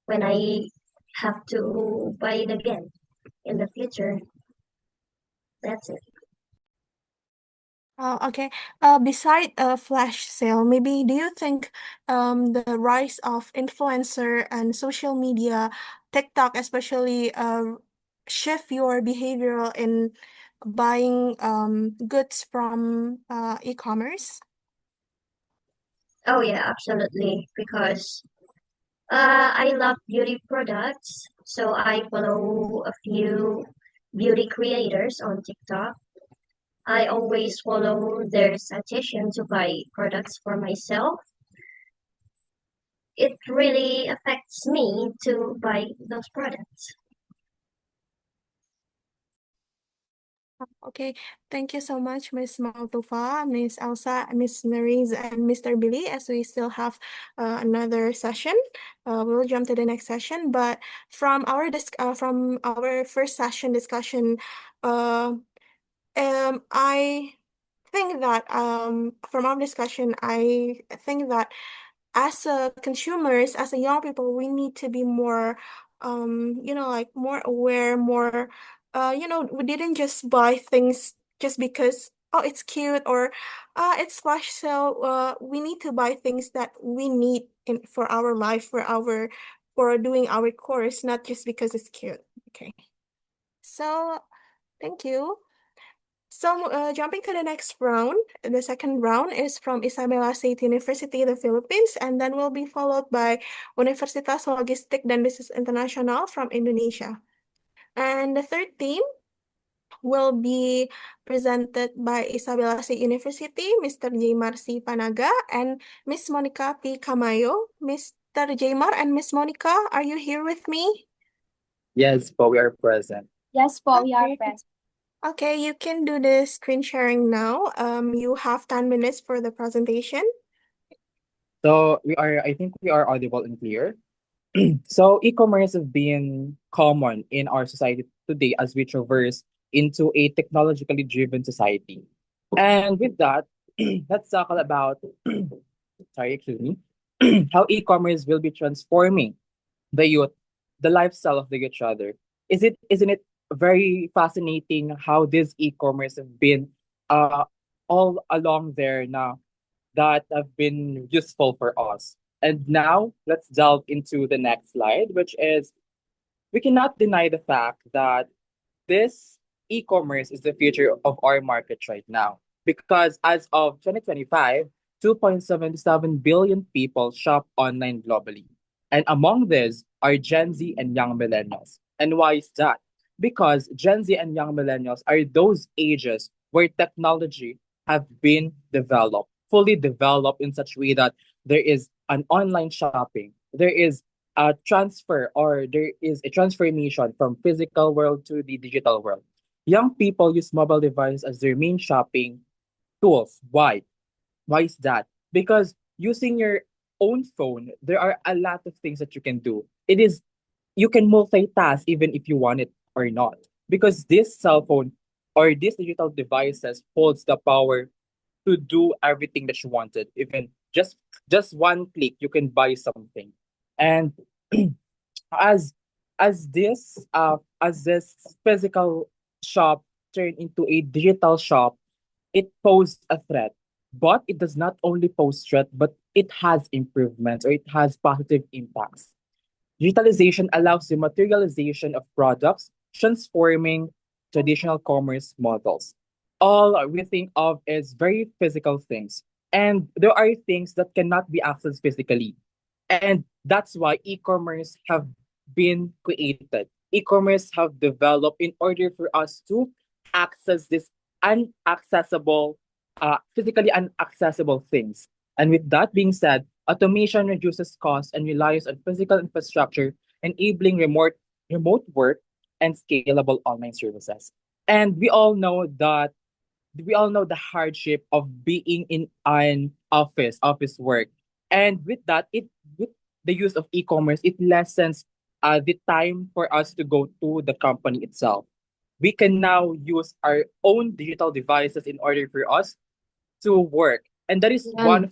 when I have to buy it again in the future. That's it. Okay. Beside a flash sale, maybe do you think the rise of influencer and social media, TikTok especially, shift your behavioral in buying goods from e-commerce? Oh yeah, absolutely. Because I love beauty products, so I follow a few beauty creators on TikTok. I always follow their suggestion to buy products for myself. It really affects me to buy those products. Okay, thank you so much, Miss Maltufa, Miss Elsa, Miss Nerys, and Mr. Billy. As we still have another session, we'll jump to the next session. But from our first session discussion, I think that from our discussion, I think that as a consumers, as a young people, we need to be more, like more aware, more, we didn't just buy things just because, oh, it's cute or it's flash sale. We need to buy things that we need for our life, for doing our course, not just because it's cute. Okay. So thank you. So, jumping to the next round, the second round is from Isabela State University, the Philippines, and then will be followed by Universitas Logistik dan Business Internasional from Indonesia. And the third team will be presented by Isabela State University, Mr. Jaymar C. Panaga, and Miss Monica P. Camayo. Mr. Jaymar and Miss Monica, are you here with me? Yes, but we are present. Yes, po, we are Okay. present. Okay, you can do the screen sharing now. You have 10 minutes for the presentation. So I think we are audible and clear. So e-commerce has been common in our society today as we traverse into a technologically driven society. And with that, let's talk about sorry, excuse me, how e-commerce will be transforming the youth, the lifestyle of the youth rather. Isn't it very fascinating how this e-commerce have been uh all along there now that have been useful for us. And now let's delve into the next slide, which is we cannot deny the fact that this e-commerce is the future of our market right now. Because as of 2025, 2.77 billion people shop online globally. And among these are Gen Z and young millennials. And why is that? Because Gen Z and young millennials are those ages where technology have been developed, fully developed in such a way that there is an online shopping, there is a transfer or there is a transformation from physical world to the digital world. Young people use mobile devices as their main shopping tools. Why? Why is that? Because using your own phone, there are a lot of things that you can do. It is you can multitask even if you want it or not. Because this cell phone or these digital devices holds the power to do everything that you wanted. Even just one click, you can buy something. And as as this physical shop turned into a digital shop, it posed a threat, but it does not only pose threat, but it has improvements or it has positive impacts. Digitalization allows the materialization of products, transforming traditional commerce models. All we think of is very physical things, and there are things that cannot be accessed physically. And that's why e-commerce have been created. E-commerce have developed in order for us to access this unaccessible, physically unaccessible things. And with that being said, automation reduces costs and relies on physical infrastructure, enabling remote work and scalable online services. And we all know the hardship of being in an office work. And with that, it with the use of e-commerce, it lessens the time for us to go to the company itself. We can now use our own digital devices in order for us to work. And that is Yeah. one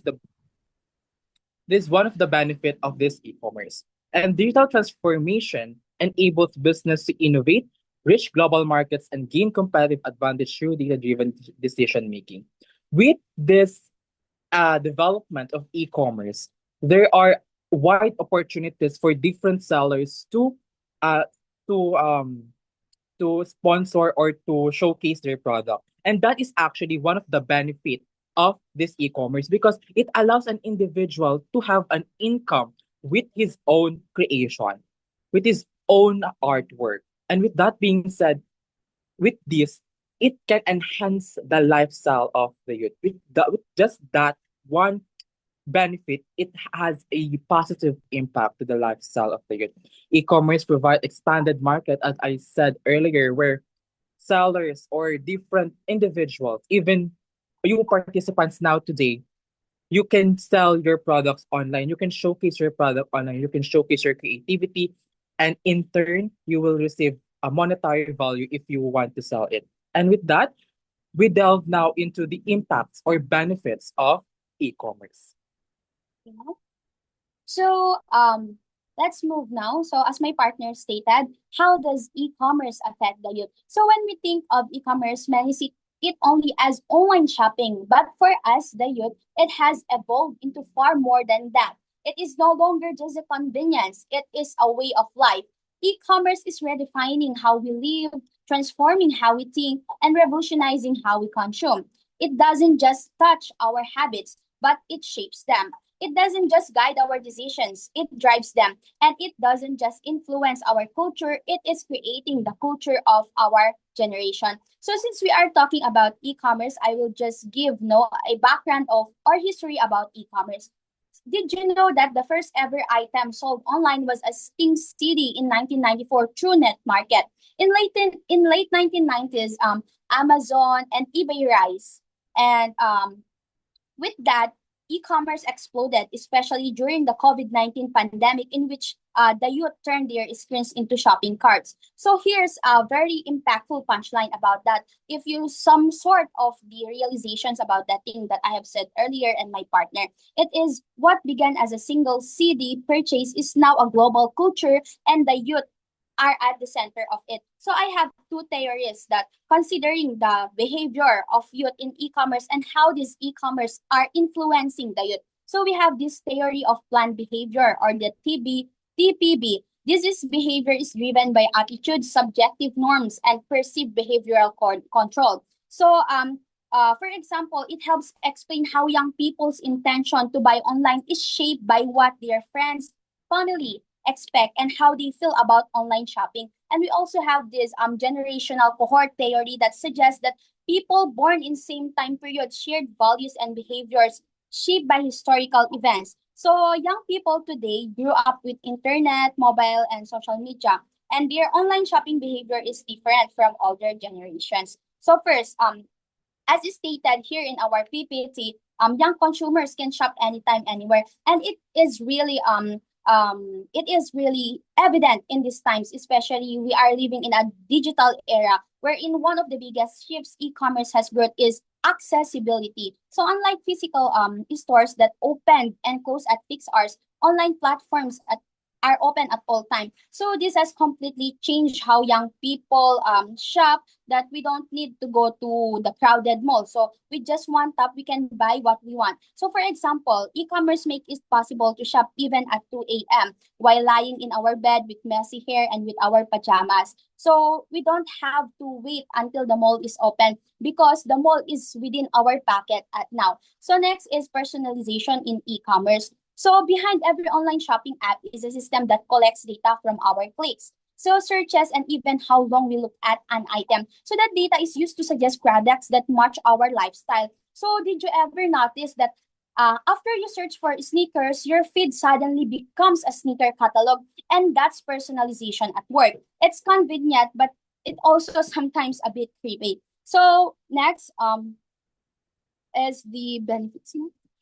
of the benefit of this e-commerce. And digital transformation enables business to innovate, reach global markets, and gain competitive advantage through data-driven decision making. With this development of e-commerce, there are wide opportunities for different sellers uh, to um, to sponsor or to showcase their product. And that is actually one of the benefits of this e-commerce because it allows an individual to have an income with his own creation, with his own artwork. And with that being said, with this, it can enhance the lifestyle of the youth. With just that one benefit, it has a positive impact to the lifestyle of the youth. E-commerce provide expanded market, as I said earlier, where sellers or different individuals, even you participants now today, you can sell your products online. You can showcase your product online. You can showcase your creativity, and in turn, you will receive a monetary value if you want to sell it. And with that, we delve now into the impacts or benefits of e-commerce. Yeah. So, let's move now. So, as my partner stated, how does e-commerce affect the youth? So, when we think of e-commerce, many see it only as online shopping, but for us, the youth, it has evolved into far more than that. It is no longer just a convenience; it is a way of life. E-commerce is redefining how we live, transforming how we think, and revolutionizing how we consume. It doesn't just touch our habits, but it shapes them. It doesn't just guide our decisions, it drives them. And it doesn't just influence our culture, it is creating the culture of our generation. So since we are talking about e-commerce, I will just give a background of our history about e-commerce. Did you know that the first ever item sold online was a Sting CD in 1994 through Net Market? In late 1990s, Amazon and eBay rise. And with that, e-commerce exploded, especially during the COVID-19 pandemic, in which the youth turned their screens into shopping carts. So here's a very impactful punchline about that. If you some sort of the realizations about that thing that I have said earlier and my partner, it is what began as a single CD purchase is now a global culture, and the youth are at the center of it. So I have two theories that considering the behavior of youth in e-commerce and how these e-commerce are influencing the youth. So we have this theory of planned behavior or the TPB. Behavior is driven by attitude, subjective norms, and perceived behavioral control. So for example, it helps explain how young people's intention to buy online is shaped by what their friends, family, expect and how they feel about online shopping. And we also have this generational cohort theory that suggests that people born in same time period shared values and behaviors shaped by historical events. So young people today grew up with internet, mobile, and social media, and their online shopping behavior is different from older generations. So first, as is stated here in our PPT, young consumers can shop anytime, anywhere, and it is really evident in these times, especially we are living in a digital era wherein one of the biggest shifts e-commerce has brought is accessibility. So unlike physical stores that open and close at fixed hours, online platforms are open at all time. So this has completely changed how young people shop, that we don't need to go to the crowded mall. So with just one tap, we can buy what we want. So for example, e-commerce make it possible to shop even at 2 a.m. while lying in our bed with messy hair and with our pajamas. So we don't have to wait until the mall is open because the mall is within our pocket at now. So next is personalization in e-commerce. So behind every online shopping app is a system that collects data from our clicks. So searches and even how long we look at an item. So that data is used to suggest products that match our lifestyle. So did you ever notice that after you search for sneakers, your feed suddenly becomes a sneaker catalog, and that's personalization at work. It's convenient, but it also sometimes a bit creepy. So next is the benefits.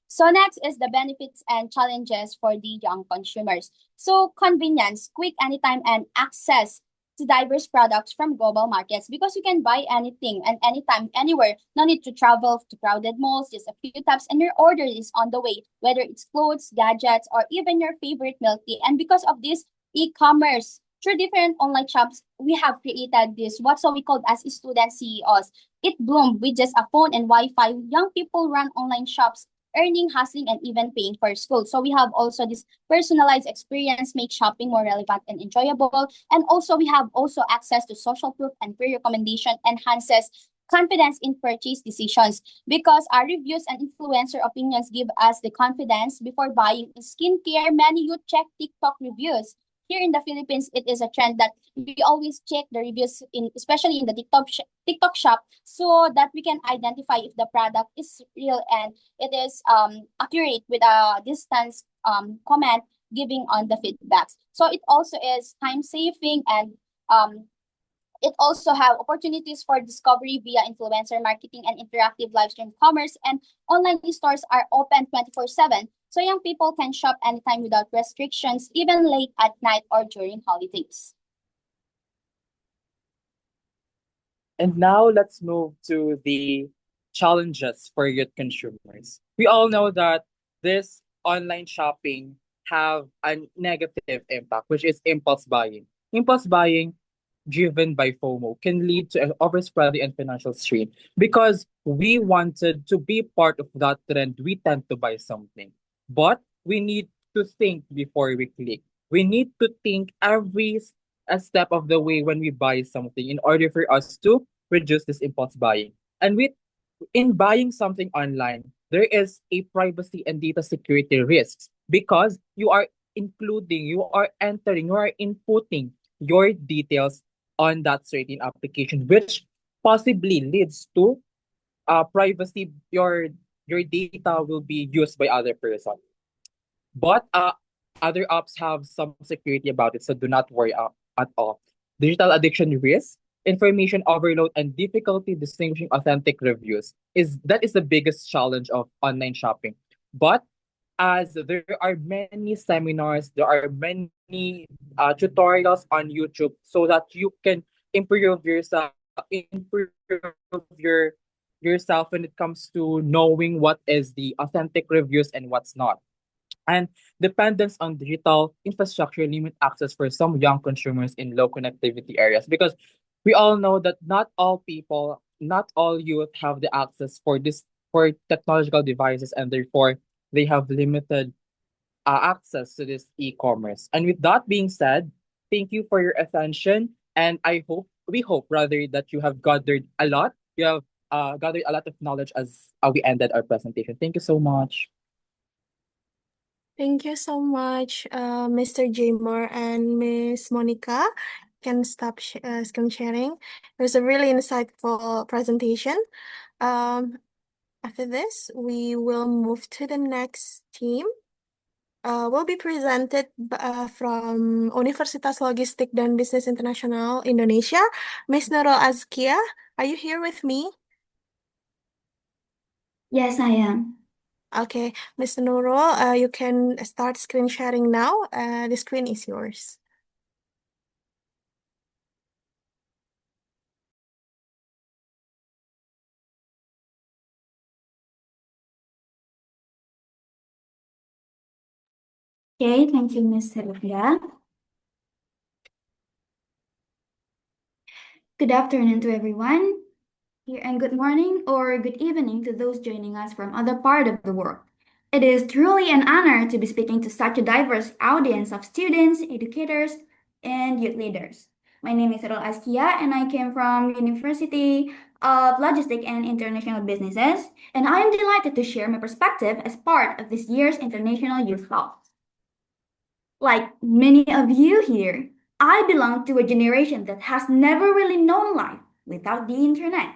So next is the benefits and challenges for the young consumers. So convenience, quick anytime and access to diverse products from global markets because you can buy anything and anytime, anywhere. No need to travel to crowded malls, just a few taps and your order is on the way, whether it's clothes, gadgets, or even your favorite milk tea. And because of this e-commerce, through different online shops, we have created this, what's we call as student CEOs. It bloomed with just a phone and Wi-Fi. Young people run online shops, earning, hustling, and even paying for school. So we have also this personalized experience, make shopping more relevant and enjoyable. And also we have also access to social proof and peer recommendation enhances confidence in purchase decisions because our reviews and influencer opinions give us the confidence before buying skincare. Many youth check TikTok reviews. Here in the Philippines, it is a trend that we always check the reviews in, especially in the TikTok shop, so that we can identify if the product is real and it is accurate with a distance comment giving on the feedbacks. So it also is time saving and it also have opportunities for discovery via influencer marketing and interactive live stream commerce, and online stores are open 24/7. So young people can shop anytime without restrictions, even late at night or during holidays. And now let's move to the challenges for youth consumers. We all know that this online shopping have a negative impact, which is impulse buying. Impulse buying driven by FOMO can lead to an overspreading and financial strain because we wanted to be part of that trend. We tend to buy something, but we need to think before we click. We need to think every a step of the way when we buy something in order for us to reduce this impulse buying. And with in buying something online, there is a privacy and data security risks because you are including, you are entering, you are inputting your details on that certain application, which possibly leads to privacy. Your data will be used by other person. But other apps have some security about it, so do not worry at all. Digital addiction risk, information overload, and difficulty distinguishing authentic reviews is the biggest challenge of online shopping. But as there are many seminars, there are many tutorials on YouTube so that you can improve yourself when it comes to knowing what is the authentic reviews and what's not. And dependence on digital infrastructure limit access for some young consumers in low connectivity areas because we all know that not all people, not all youth have the access for technological devices, and therefore they have limited access to this e-commerce. And with that being said, thank you for your attention, and we hope rather that you have gathered a lot. You have gathered a lot of knowledge as we ended our presentation. Thank you so much. Thank you so much, Mr. Jmore and Miss Monica. Can stop screen sharing. It was a really insightful presentation. After this, we will move to the next team. Will be presented from Universitas Logistik dan Bisnis Internasional Indonesia, Miss Nurul Azkia. Are you here with me? Yes, I am. Okay, Mr. Nurul, you can start screen sharing now. The screen is yours. Okay, thank you, Ms. Sylvia. Good afternoon to everyone here, and good morning or good evening to those joining us from other part of the world. It is truly an honor to be speaking to such a diverse audience of students, educators, and youth leaders. My name is Errol Askia, and I came from University of Logistics and International Businesses, and I am delighted to share my perspective as part of this year's International Youth Talk. Like many of you here, I belong to a generation that has never really known life without the internet.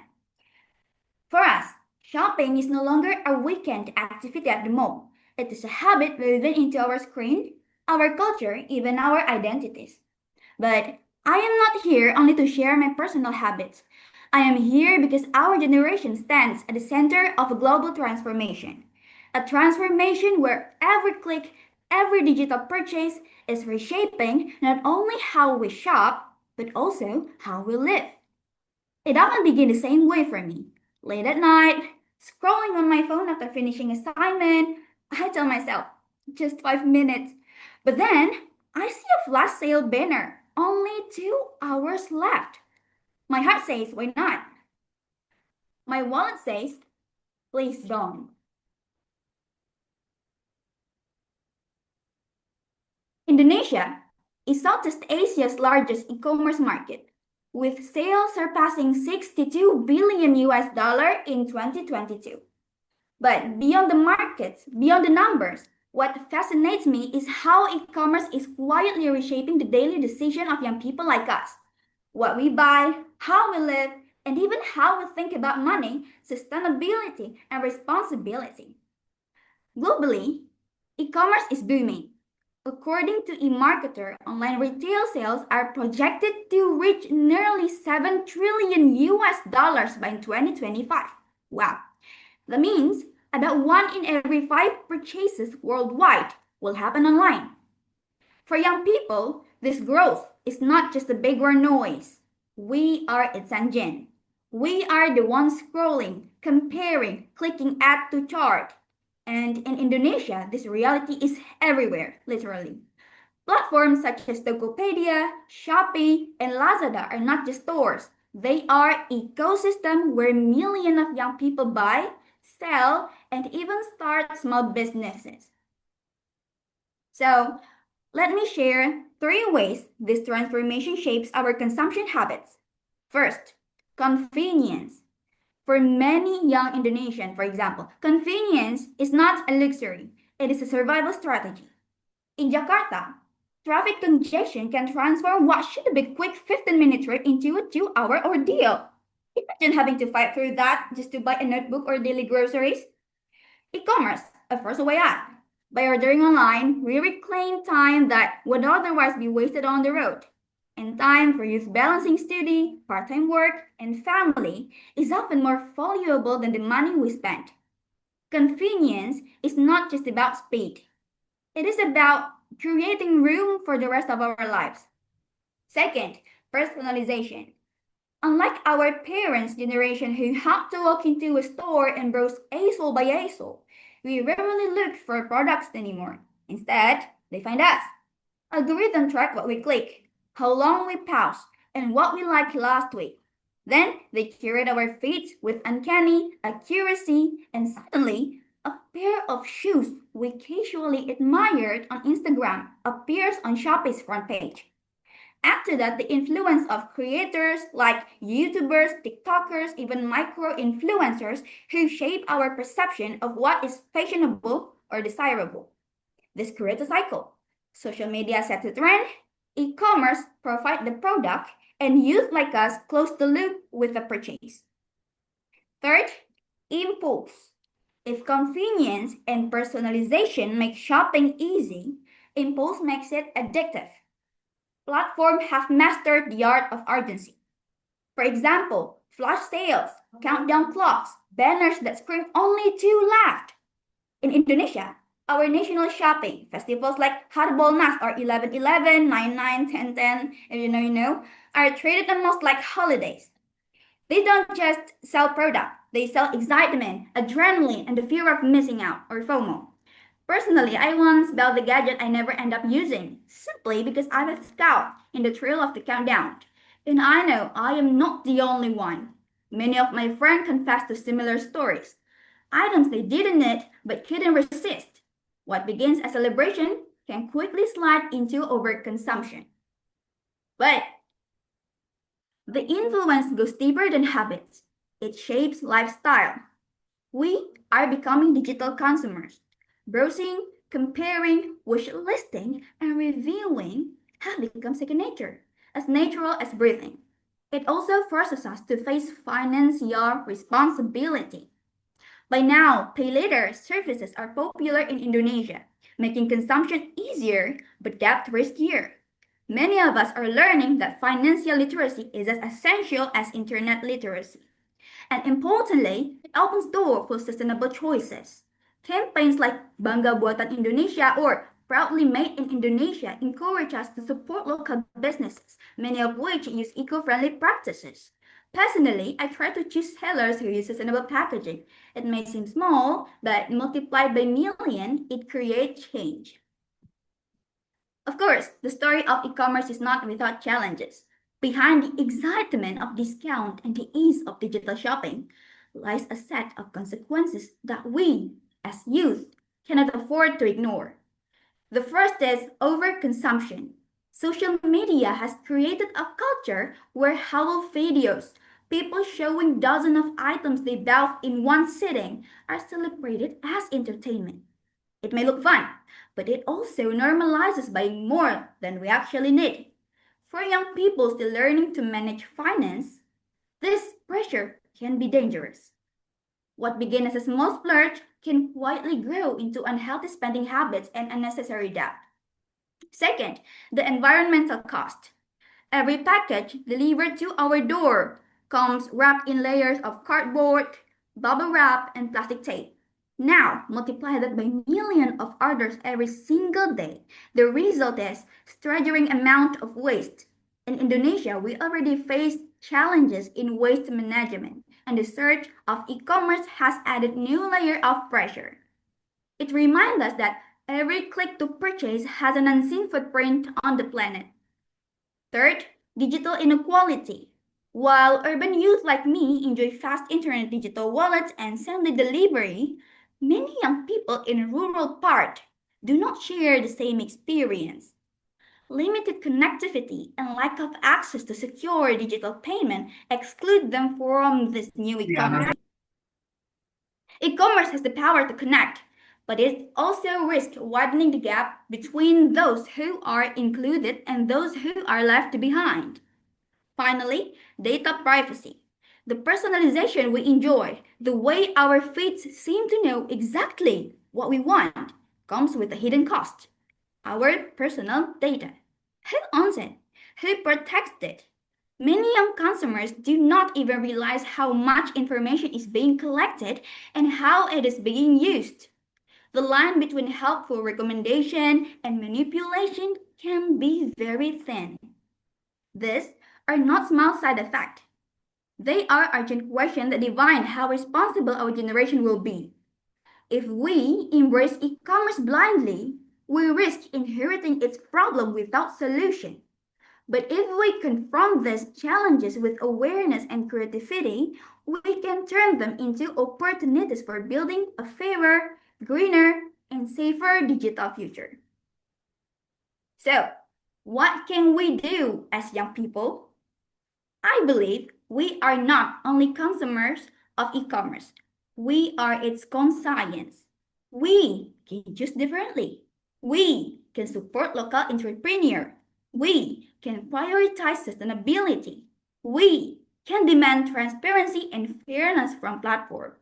For us, shopping is no longer a weekend activity at the mall. It is a habit woven into our screen, our culture, even our identities. But I am not here only to share my personal habits. I am here because our generation stands at the center of a global transformation. A transformation where every click, every digital purchase is reshaping not only how we shop, but also how we live. It often begins the same way for me. Late at night, scrolling on my phone after finishing assignment, I tell myself, just 5 minutes. But then I see a flash sale banner, only 2 hours left. My heart says, why not? My wallet says, please don't. Indonesia is Southeast Asia's largest e-commerce market, with sales surpassing 62 billion US dollar in 2022. But beyond the markets, beyond the numbers, what fascinates me is how e-commerce is quietly reshaping the daily decision of young people like us. What we buy, how we live, and even how we think about money, sustainability, and responsibility. Globally, e-commerce is booming. According to eMarketer, online retail sales are projected to reach nearly 7 trillion US dollars by 2025. Wow. That means about 1 in every 5 purchases worldwide will happen online. For young people, this growth is not just a background noise. We are its engine. We are the ones scrolling, comparing, clicking add to chart. And in Indonesia, this reality is everywhere, literally. Platforms such as Tokopedia, Shopee, and Lazada are not just stores. They are ecosystems where millions of young people buy, sell, and even start small businesses. So, let me share 3 ways this transformation shapes our consumption habits. First, convenience. For many young Indonesians, for example, convenience is not a luxury, it is a survival strategy. In Jakarta, traffic congestion can transform what should be a quick 15-minute trip into a 2-hour ordeal. Imagine having to fight through that just to buy a notebook or daily groceries. E-commerce, a first way out. By ordering online, we reclaim time that would otherwise be wasted on the road. And time for youth balancing study, part-time work, and family is often more valuable than the money we spend. Convenience is not just about speed. It is about creating room for the rest of our lives. Second, personalization. Unlike our parents' generation who had to walk into a store and browse aisle by aisle, we rarely look for products anymore. Instead, they find us. Algorithms track what we click, how long we pause, and what we liked last week. Then they curate our feeds with uncanny accuracy, and suddenly, a pair of shoes we casually admired on Instagram appears on Shopee's front page. After that, the influence of creators like YouTubers, TikTokers, even micro-influencers who shape our perception of what is fashionable or desirable. This creates a cycle. Social media sets the trend, e-commerce provides the product, and youth like us close the loop with the purchase. Third, impulse. If convenience and personalization make shopping easy, impulse makes it addictive. Platforms have mastered the art of urgency. For example, flash sales, countdown clocks, banners that scream only 2 left. In Indonesia, our national shopping festivals like Harbolnas or 11/11, 9/9, 10/10, are treated almost like holidays. They don't just sell product, they sell excitement, adrenaline, and the fear of missing out or FOMO. Personally, I once built the gadget I never end up using, simply because I was scout in the thrill of the countdown. And I know I am not the only one. Many of my friends confess to similar stories. Items they didn't need but couldn't resist. What begins as celebration can quickly slide into overconsumption. But the influence goes deeper than habits. It shapes lifestyle. We are becoming digital consumers. Browsing, comparing, wish listing, and reviewing have become second nature, as natural as breathing. It also forces us to face financial responsibility. By now, pay later services are popular in Indonesia, making consumption easier but debt riskier. Many of us are learning that financial literacy is as essential as internet literacy. And importantly, it opens doors for sustainable choices. Campaigns like Bangga Buatan Indonesia or Proudly Made in Indonesia encourage us to support local businesses, many of which use eco-friendly practices. Personally, I try to choose sellers who use sustainable packaging. It may seem small, but multiplied by million, it creates change. Of course, the story of e-commerce is not without challenges. Behind the excitement of discount and the ease of digital shopping lies a set of consequences that we, as youth, cannot afford to ignore. The first is overconsumption. Social media has created a culture where haul videos, people showing dozens of items they bought in one sitting, are celebrated as entertainment. It may look fun, but it also normalizes buying more than we actually need. For young people still learning to manage finance, this pressure can be dangerous. What began as a small splurge can quietly grow into unhealthy spending habits and unnecessary debt. Second, the environmental cost. Every package delivered to our door comes wrapped in layers of cardboard, bubble wrap, and plastic tape. Now, multiply that by millions of orders every single day. The result is staggering amount of waste. In Indonesia, we already face challenges in waste management, and the surge of e-commerce has added new layer of pressure. It reminds us that every click to purchase has an unseen footprint on the planet. Third, digital inequality. While urban youth like me enjoy fast internet, digital wallets, and same-day delivery, many young people in rural parts do not share the same experience. Limited connectivity and lack of access to secure digital payment exclude them from this new economy. E-commerce has the power to connect, but it also risks widening the gap between those who are included and those who are left behind. Finally, data privacy. The personalization we enjoy, the way our feeds seem to know exactly what we want, comes with a hidden cost. Our personal data. Who owns it? Who protects it? Many young consumers do not even realize how much information is being collected and how it is being used. The line between helpful recommendation and manipulation can be very thin. These are not small side effects. They are urgent questions that define how responsible our generation will be. If we embrace e-commerce blindly, we risk inheriting its problem without solution. But if we confront these challenges with awareness and creativity, we can turn them into opportunities for building a fairer, greener, and safer digital future. So, what can we do as young people? I believe we are not only consumers of e-commerce, we are its conscience. We can choose differently. We can support local entrepreneurs. We can prioritize sustainability. We can demand transparency and fairness from platforms.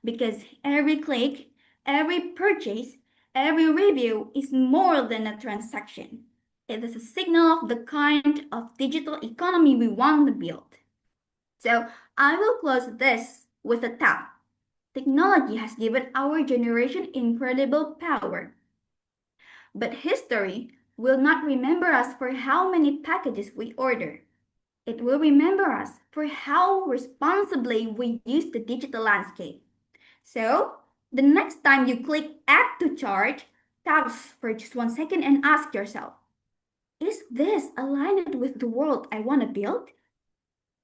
Because every click, every purchase, every review is more than a transaction. It is a signal of the kind of digital economy we want to build. So I will close this with a thought. Technology has given our generation incredible power. But history will not remember us for how many packages we order. It will remember us for how responsibly we use the digital landscape. So, the next time you click Add to Chart, pause for just 1 second and ask yourself, is this aligned with the world I want to build?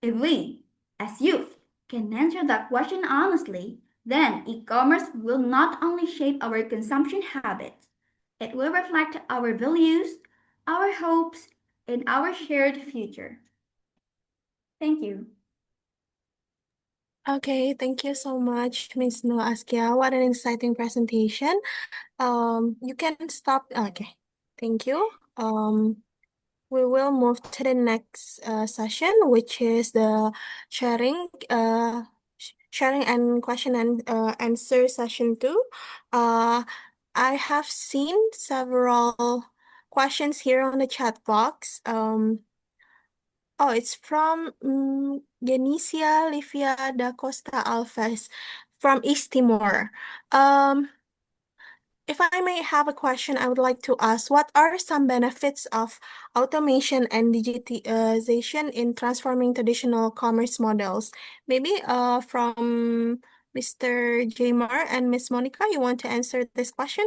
If we, as youth, can answer that question honestly, then e-commerce will not only shape our consumption habits, it will reflect our values, our hopes, and our shared future. Thank you. Okay, thank you so much, Ms. Noah Askia. What an exciting presentation. You can stop. Okay, thank you. We will move to the next session, which is the sharing sharing and question and answer session 2. I have seen several questions here on the chat box. Oh, it's from Genisia Livia da Costa Alves from East Timor. If I may have a question, I would like to ask, what are some benefits of automation and digitization in transforming traditional commerce models? Maybe from Mr. Jamar and Miss Monica, you want to answer this question?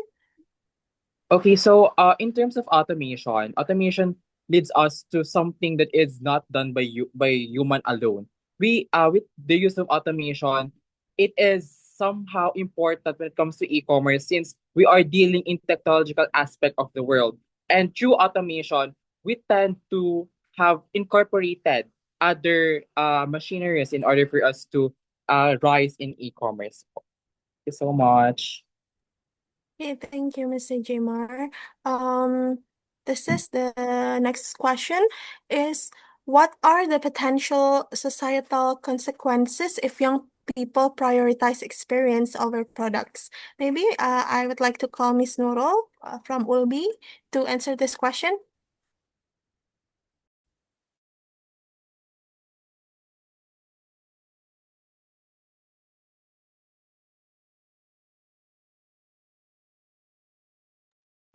Okay, so in terms of automation leads us to something that is not done by human alone. We with the use of automation, it is somehow important when it comes to e-commerce since we are dealing in technological aspect of the world. And through automation, we tend to have incorporated other machineries in order for us to rise in e-commerce. Thank you so much. Okay, thank you, Mr. Jamar. This is the next question is, what are the potential societal consequences if young people prioritize experience over products? Maybe I would like to call Ms. Nurul from Ulbi to answer this question.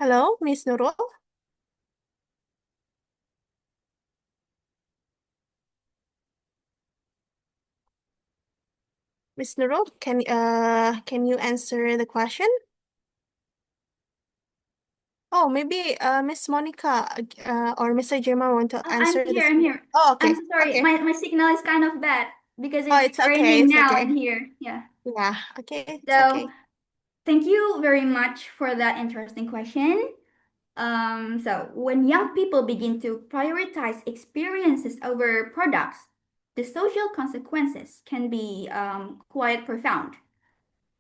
Hello, Ms. Nurul? Ms. Nurul, can you answer the question? Oh, maybe Miss Monica or Mr. Jamar want to answer I'm this. here, I'm here. Oh, okay. I'm so sorry, Okay. my signal is kind of bad because Oh, it's it's okay. raining It's now okay. in here. Yeah. Yeah, okay. It's So okay. thank you very much for that interesting question. So when young people begin to prioritize experiences over products, the social consequences can be quite profound.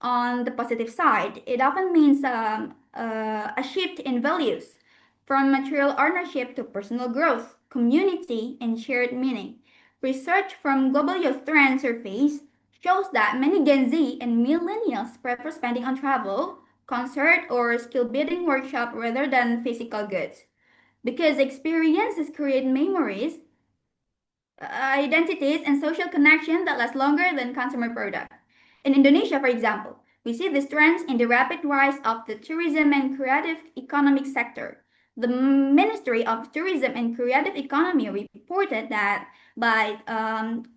On the positive side, it often means a shift in values from material ownership to personal growth, community, and shared meaning. Research from Global Youth Trend Surveys shows that many Gen Z and millennials prefer spending on travel, concert, or skill building workshop rather than physical goods. Because experiences create memories, identities, and social connection that last longer than consumer products. In Indonesia, for example, we see these trends in the rapid rise of the tourism and creative economic sector. The Ministry of Tourism and Creative Economy reported that by,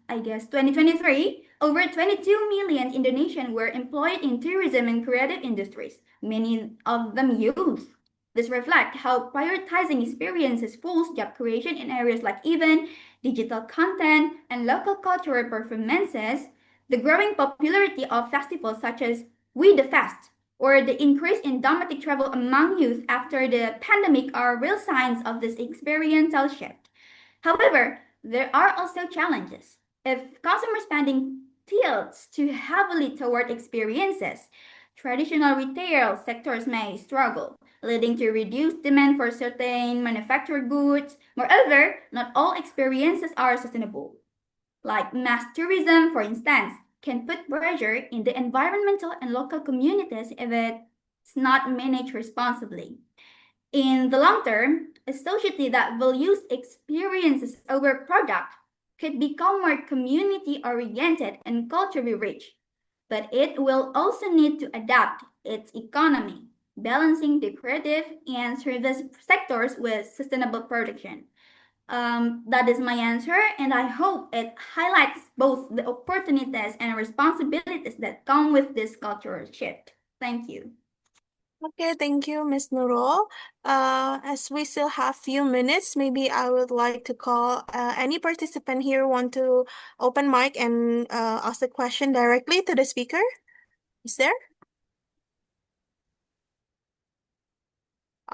2023, over 22 million Indonesians were employed in tourism and creative industries, many of them youth. This reflects how prioritizing experiences fuels job creation in areas like event, digital content, and local cultural performances. The growing popularity of festivals such as We the Fest or the increase in domestic travel among youth after the pandemic are real signs of this experiential shift. However, there are also challenges. If consumer spending tilts too heavily toward experiences, traditional retail sectors may struggle, leading to reduced demand for certain manufactured goods. Moreover, not all experiences are sustainable. Like mass tourism, for instance, can put pressure in the environmental and local communities if it's not managed responsibly. In the long term, a society that values experiences over product could become more community-oriented and culturally rich, but it will also need to adapt its economy, balancing the creative and service sectors with sustainable production. That is my answer, and I hope it highlights both the opportunities and responsibilities that come with this cultural shift. Thank you. Okay, thank you, Ms. Nurul. As we still have few minutes, maybe I would like to call any participant here want to open mic and ask the question directly to the speaker. Is there?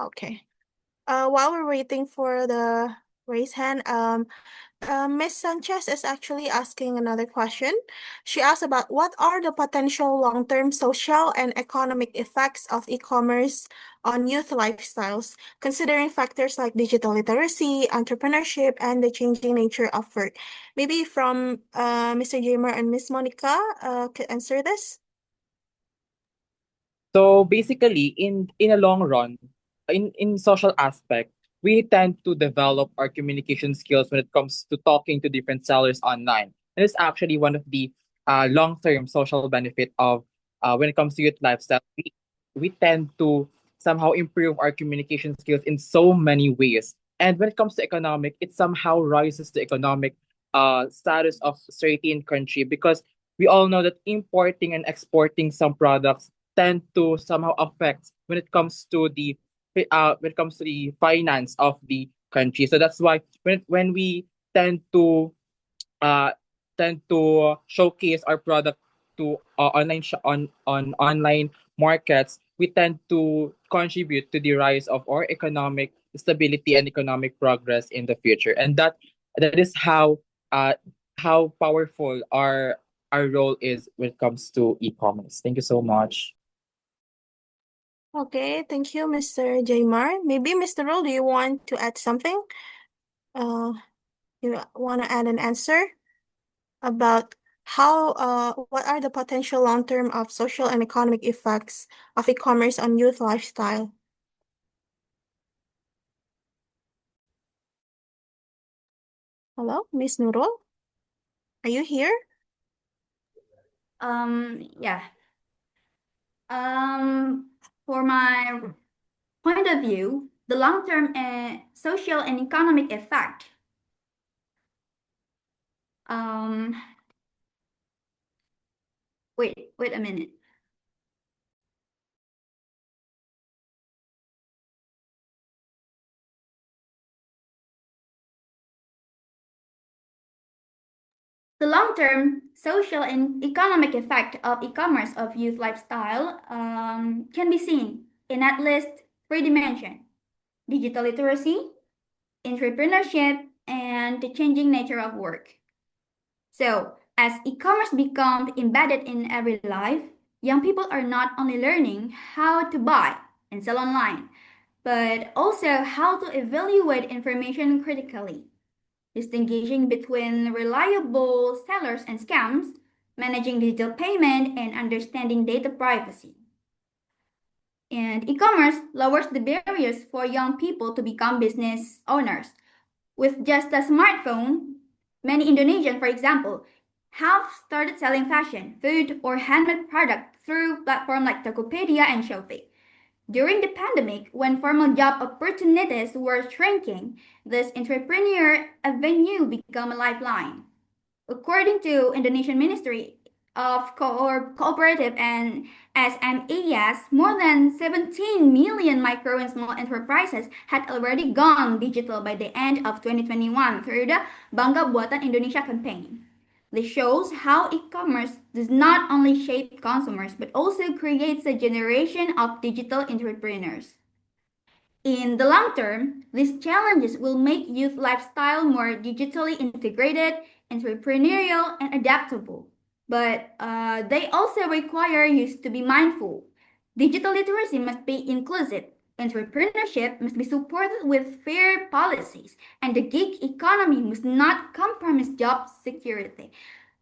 Okay. While we're waiting for the raise hand, Ms. Sanchez is actually asking another question. She asked about what are the potential long-term social and economic effects of e-commerce on youth lifestyles, considering factors like digital literacy, entrepreneurship, and the changing nature of work. Maybe from Mr. Jamer and Ms. Monica could answer this. So basically, in a long run, in social aspect, we tend to develop our communication skills when it comes to talking to different sellers online. And it's actually one of the long-term social benefit of when it comes to youth lifestyle. We tend to somehow improve our communication skills in so many ways. And when it comes to economic, it somehow rises the economic status of certain country because we all know that importing and exporting some products tend to somehow affect when it comes to the finance of the country. So that's why when we uh tend to showcase our product to on online markets, we tend to contribute to the rise of our economic stability and economic progress in the future. And that is how powerful our role is when it comes to e-commerce. Thank you so much. Okay, thank you, Mr. Jaymar. Maybe Mr. Roll, do you want to add something? You want to add an answer about what are the potential long-term of social and economic effects of e-commerce on youth lifestyle? Hello, Miss Nurul? Are you here? Yeah. For my point of view, the long-term social and economic effect. Wait a minute. The long-term social and economic effect of e-commerce of youth lifestyle can be seen in at least three dimensions: digital literacy, entrepreneurship, and the changing nature of work. So, as e-commerce becomes embedded in every life, young people are not only learning how to buy and sell online, but also how to evaluate information critically, distinguishing between reliable sellers and scams, managing digital payment, and understanding data privacy. And e-commerce lowers the barriers for young people to become business owners. With just a smartphone, many Indonesians, for example, have started selling fashion, food, or handmade products through platforms like Tokopedia and Shopee. During the pandemic, when formal job opportunities were shrinking, this entrepreneur avenue became a lifeline. According to Indonesian Ministry of Cooperative and SMEs, more than 17 million micro and small enterprises had already gone digital by the end of 2021 through the Bangga Buatan Indonesia campaign. This shows how e-commerce does not only shape consumers but also creates a generation of digital entrepreneurs. In the long term, these challenges will make youth lifestyle more digitally integrated, entrepreneurial, and adaptable. But they also require youth to be mindful. Digital literacy must be inclusive. Entrepreneurship must be supported with fair policies, and the gig economy must not compromise job security.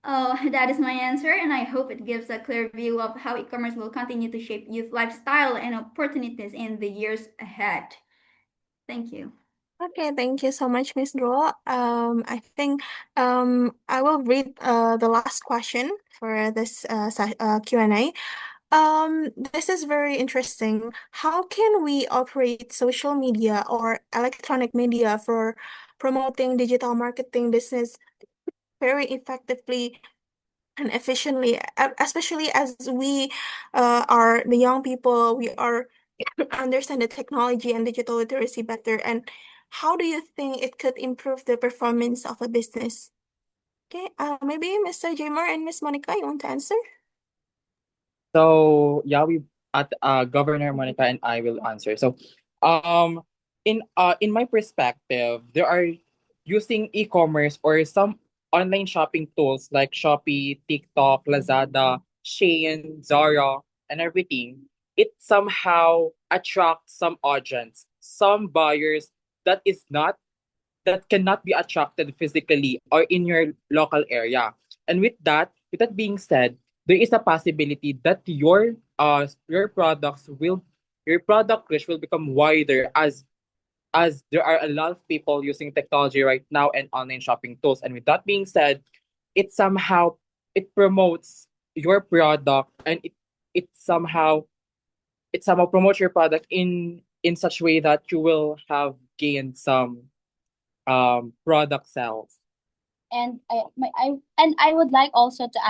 That is my answer, and I hope it gives a clear view of how e-commerce will continue to shape youth lifestyle and opportunities in the years ahead. Thank you. Okay, thank you so much, Miss Nurul. I think I will read the last question for this Q&A. This is very interesting. How can we operate social media or electronic media for promoting digital marketing business very effectively and efficiently, especially as we are the young people, we are understand the technology and digital literacy better, and how do you think it could improve the performance of a business? Okay, maybe Mr. Jamer and Miss Monica, you want to answer? So yeah, we at Governor Monica and I will answer. So um in my perspective, there are using e-commerce or some online shopping tools like Shopee, TikTok, Lazada, Shein, Zara, and everything. It somehow attracts some audience, some buyers that is not that cannot be attracted physically or in your local area. And with that being said, there is a possibility that your products will your product reach will become wider as there are a lot of people using technology right now and online shopping tools. And with that being said, it somehow it promotes your product and it somehow promotes your product in such way that you will have gained some product sales. And I would like also to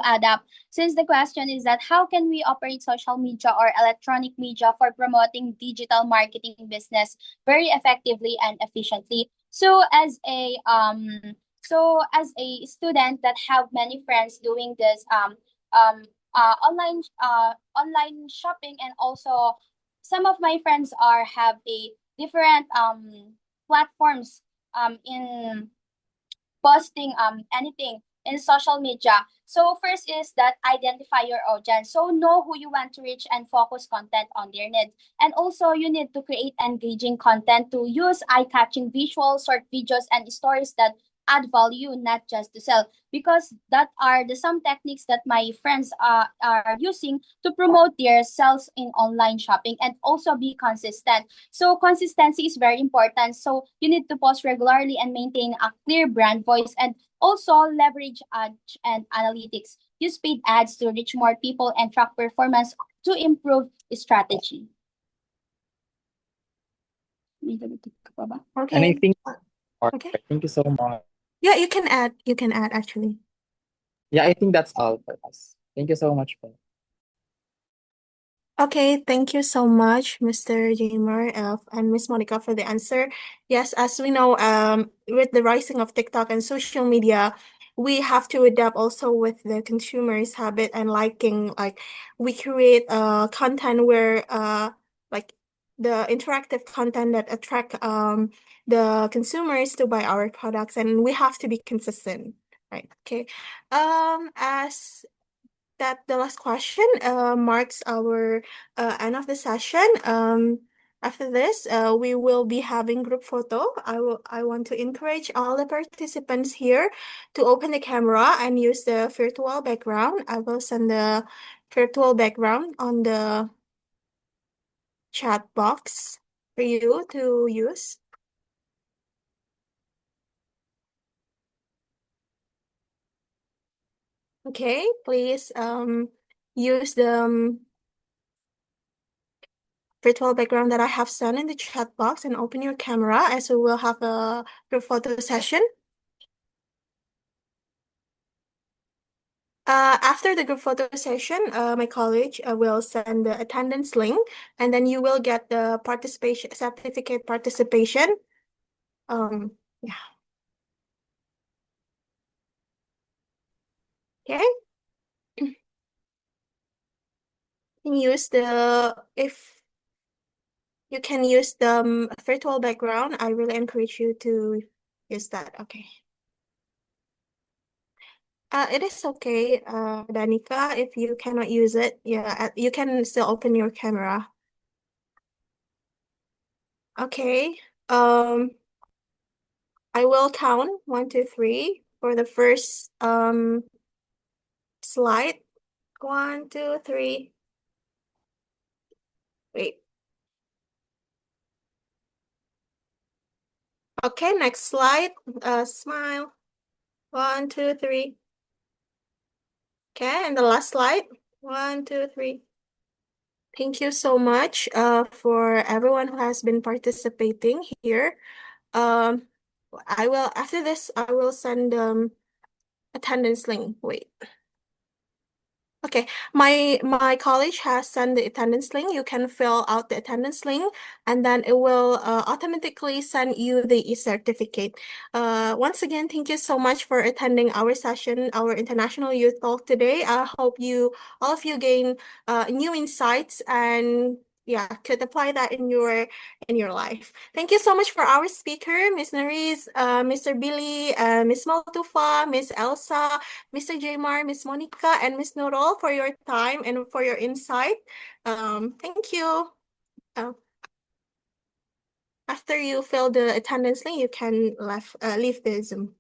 add up, since the question is that how can we operate social media or electronic media for promoting digital marketing business very effectively and efficiently. So as a student that have many friends doing this online shopping, and also some of my friends have a different platforms in posting anything in social media. So first is that identify your audience. So know who you want to reach and focus content on their needs. And also you need to create engaging content to use eye-catching visuals, short videos, and stories that add value, not just to sell. Because that are the some techniques that my friends are using to promote their sales in online shopping, and also be consistent. So consistency is very important. So you need to post regularly and maintain a clear brand voice, and also leverage ads and analytics. Use paid ads to reach more people and track performance to improve strategy. And I Okay. think Okay. thank you so much. Yeah, you can add. You can add actually. Yeah, I think that's all for us. Thank you so much. Okay, thank you so much, Mr. Jamer, and Miss Monica for the answer. Yes, as we know, with the rising of TikTok and social media, we have to adapt also with the consumers' habit and liking. Like we create content where like the interactive content that attract the consumers to buy our products, and we have to be consistent, right? Okay. As that the last question marks our end of the session. After this, we will be having group photo. I want to encourage all the participants here to open the camera and use the virtual background. I will send the virtual background on the chat box for you to use. Okay, please use the virtual background that I have sent in the chat box and open your camera, as we will have a group photo session. After the group photo session, my college will send the attendance link, and then you will get the participation certificate participation. Yeah. Okay. Use the if you can use the virtual background, I really encourage you to use that. Okay. It is okay, Danica, if you cannot use it. Yeah, you can still open your camera. Okay. I will count 1, 2, 3 for the first slide. 1, 2, 3. Wait. Okay, next slide. Smile. 1, 2, 3. Okay, and the last slide. 1, 2, 3. Thank you so much for everyone who has been participating here. After this, I will send attendance link. Wait. Okay, my college has sent the attendance link. You can fill out the attendance link, and then it will automatically send you the e-certificate. Once again, thank you so much for attending our session, our International Youth Talk today. I hope all of you gain new insights and yeah, could apply that in your life. Thank you so much for our speaker, Miss Naris, Mr. Billy, Miss Maltufa, Miss Elsa, Mr. Jamar, Miss Monica, and Miss Nurul for your time and for your insight. Thank you. After you fill the attendance link, you can leave the Zoom.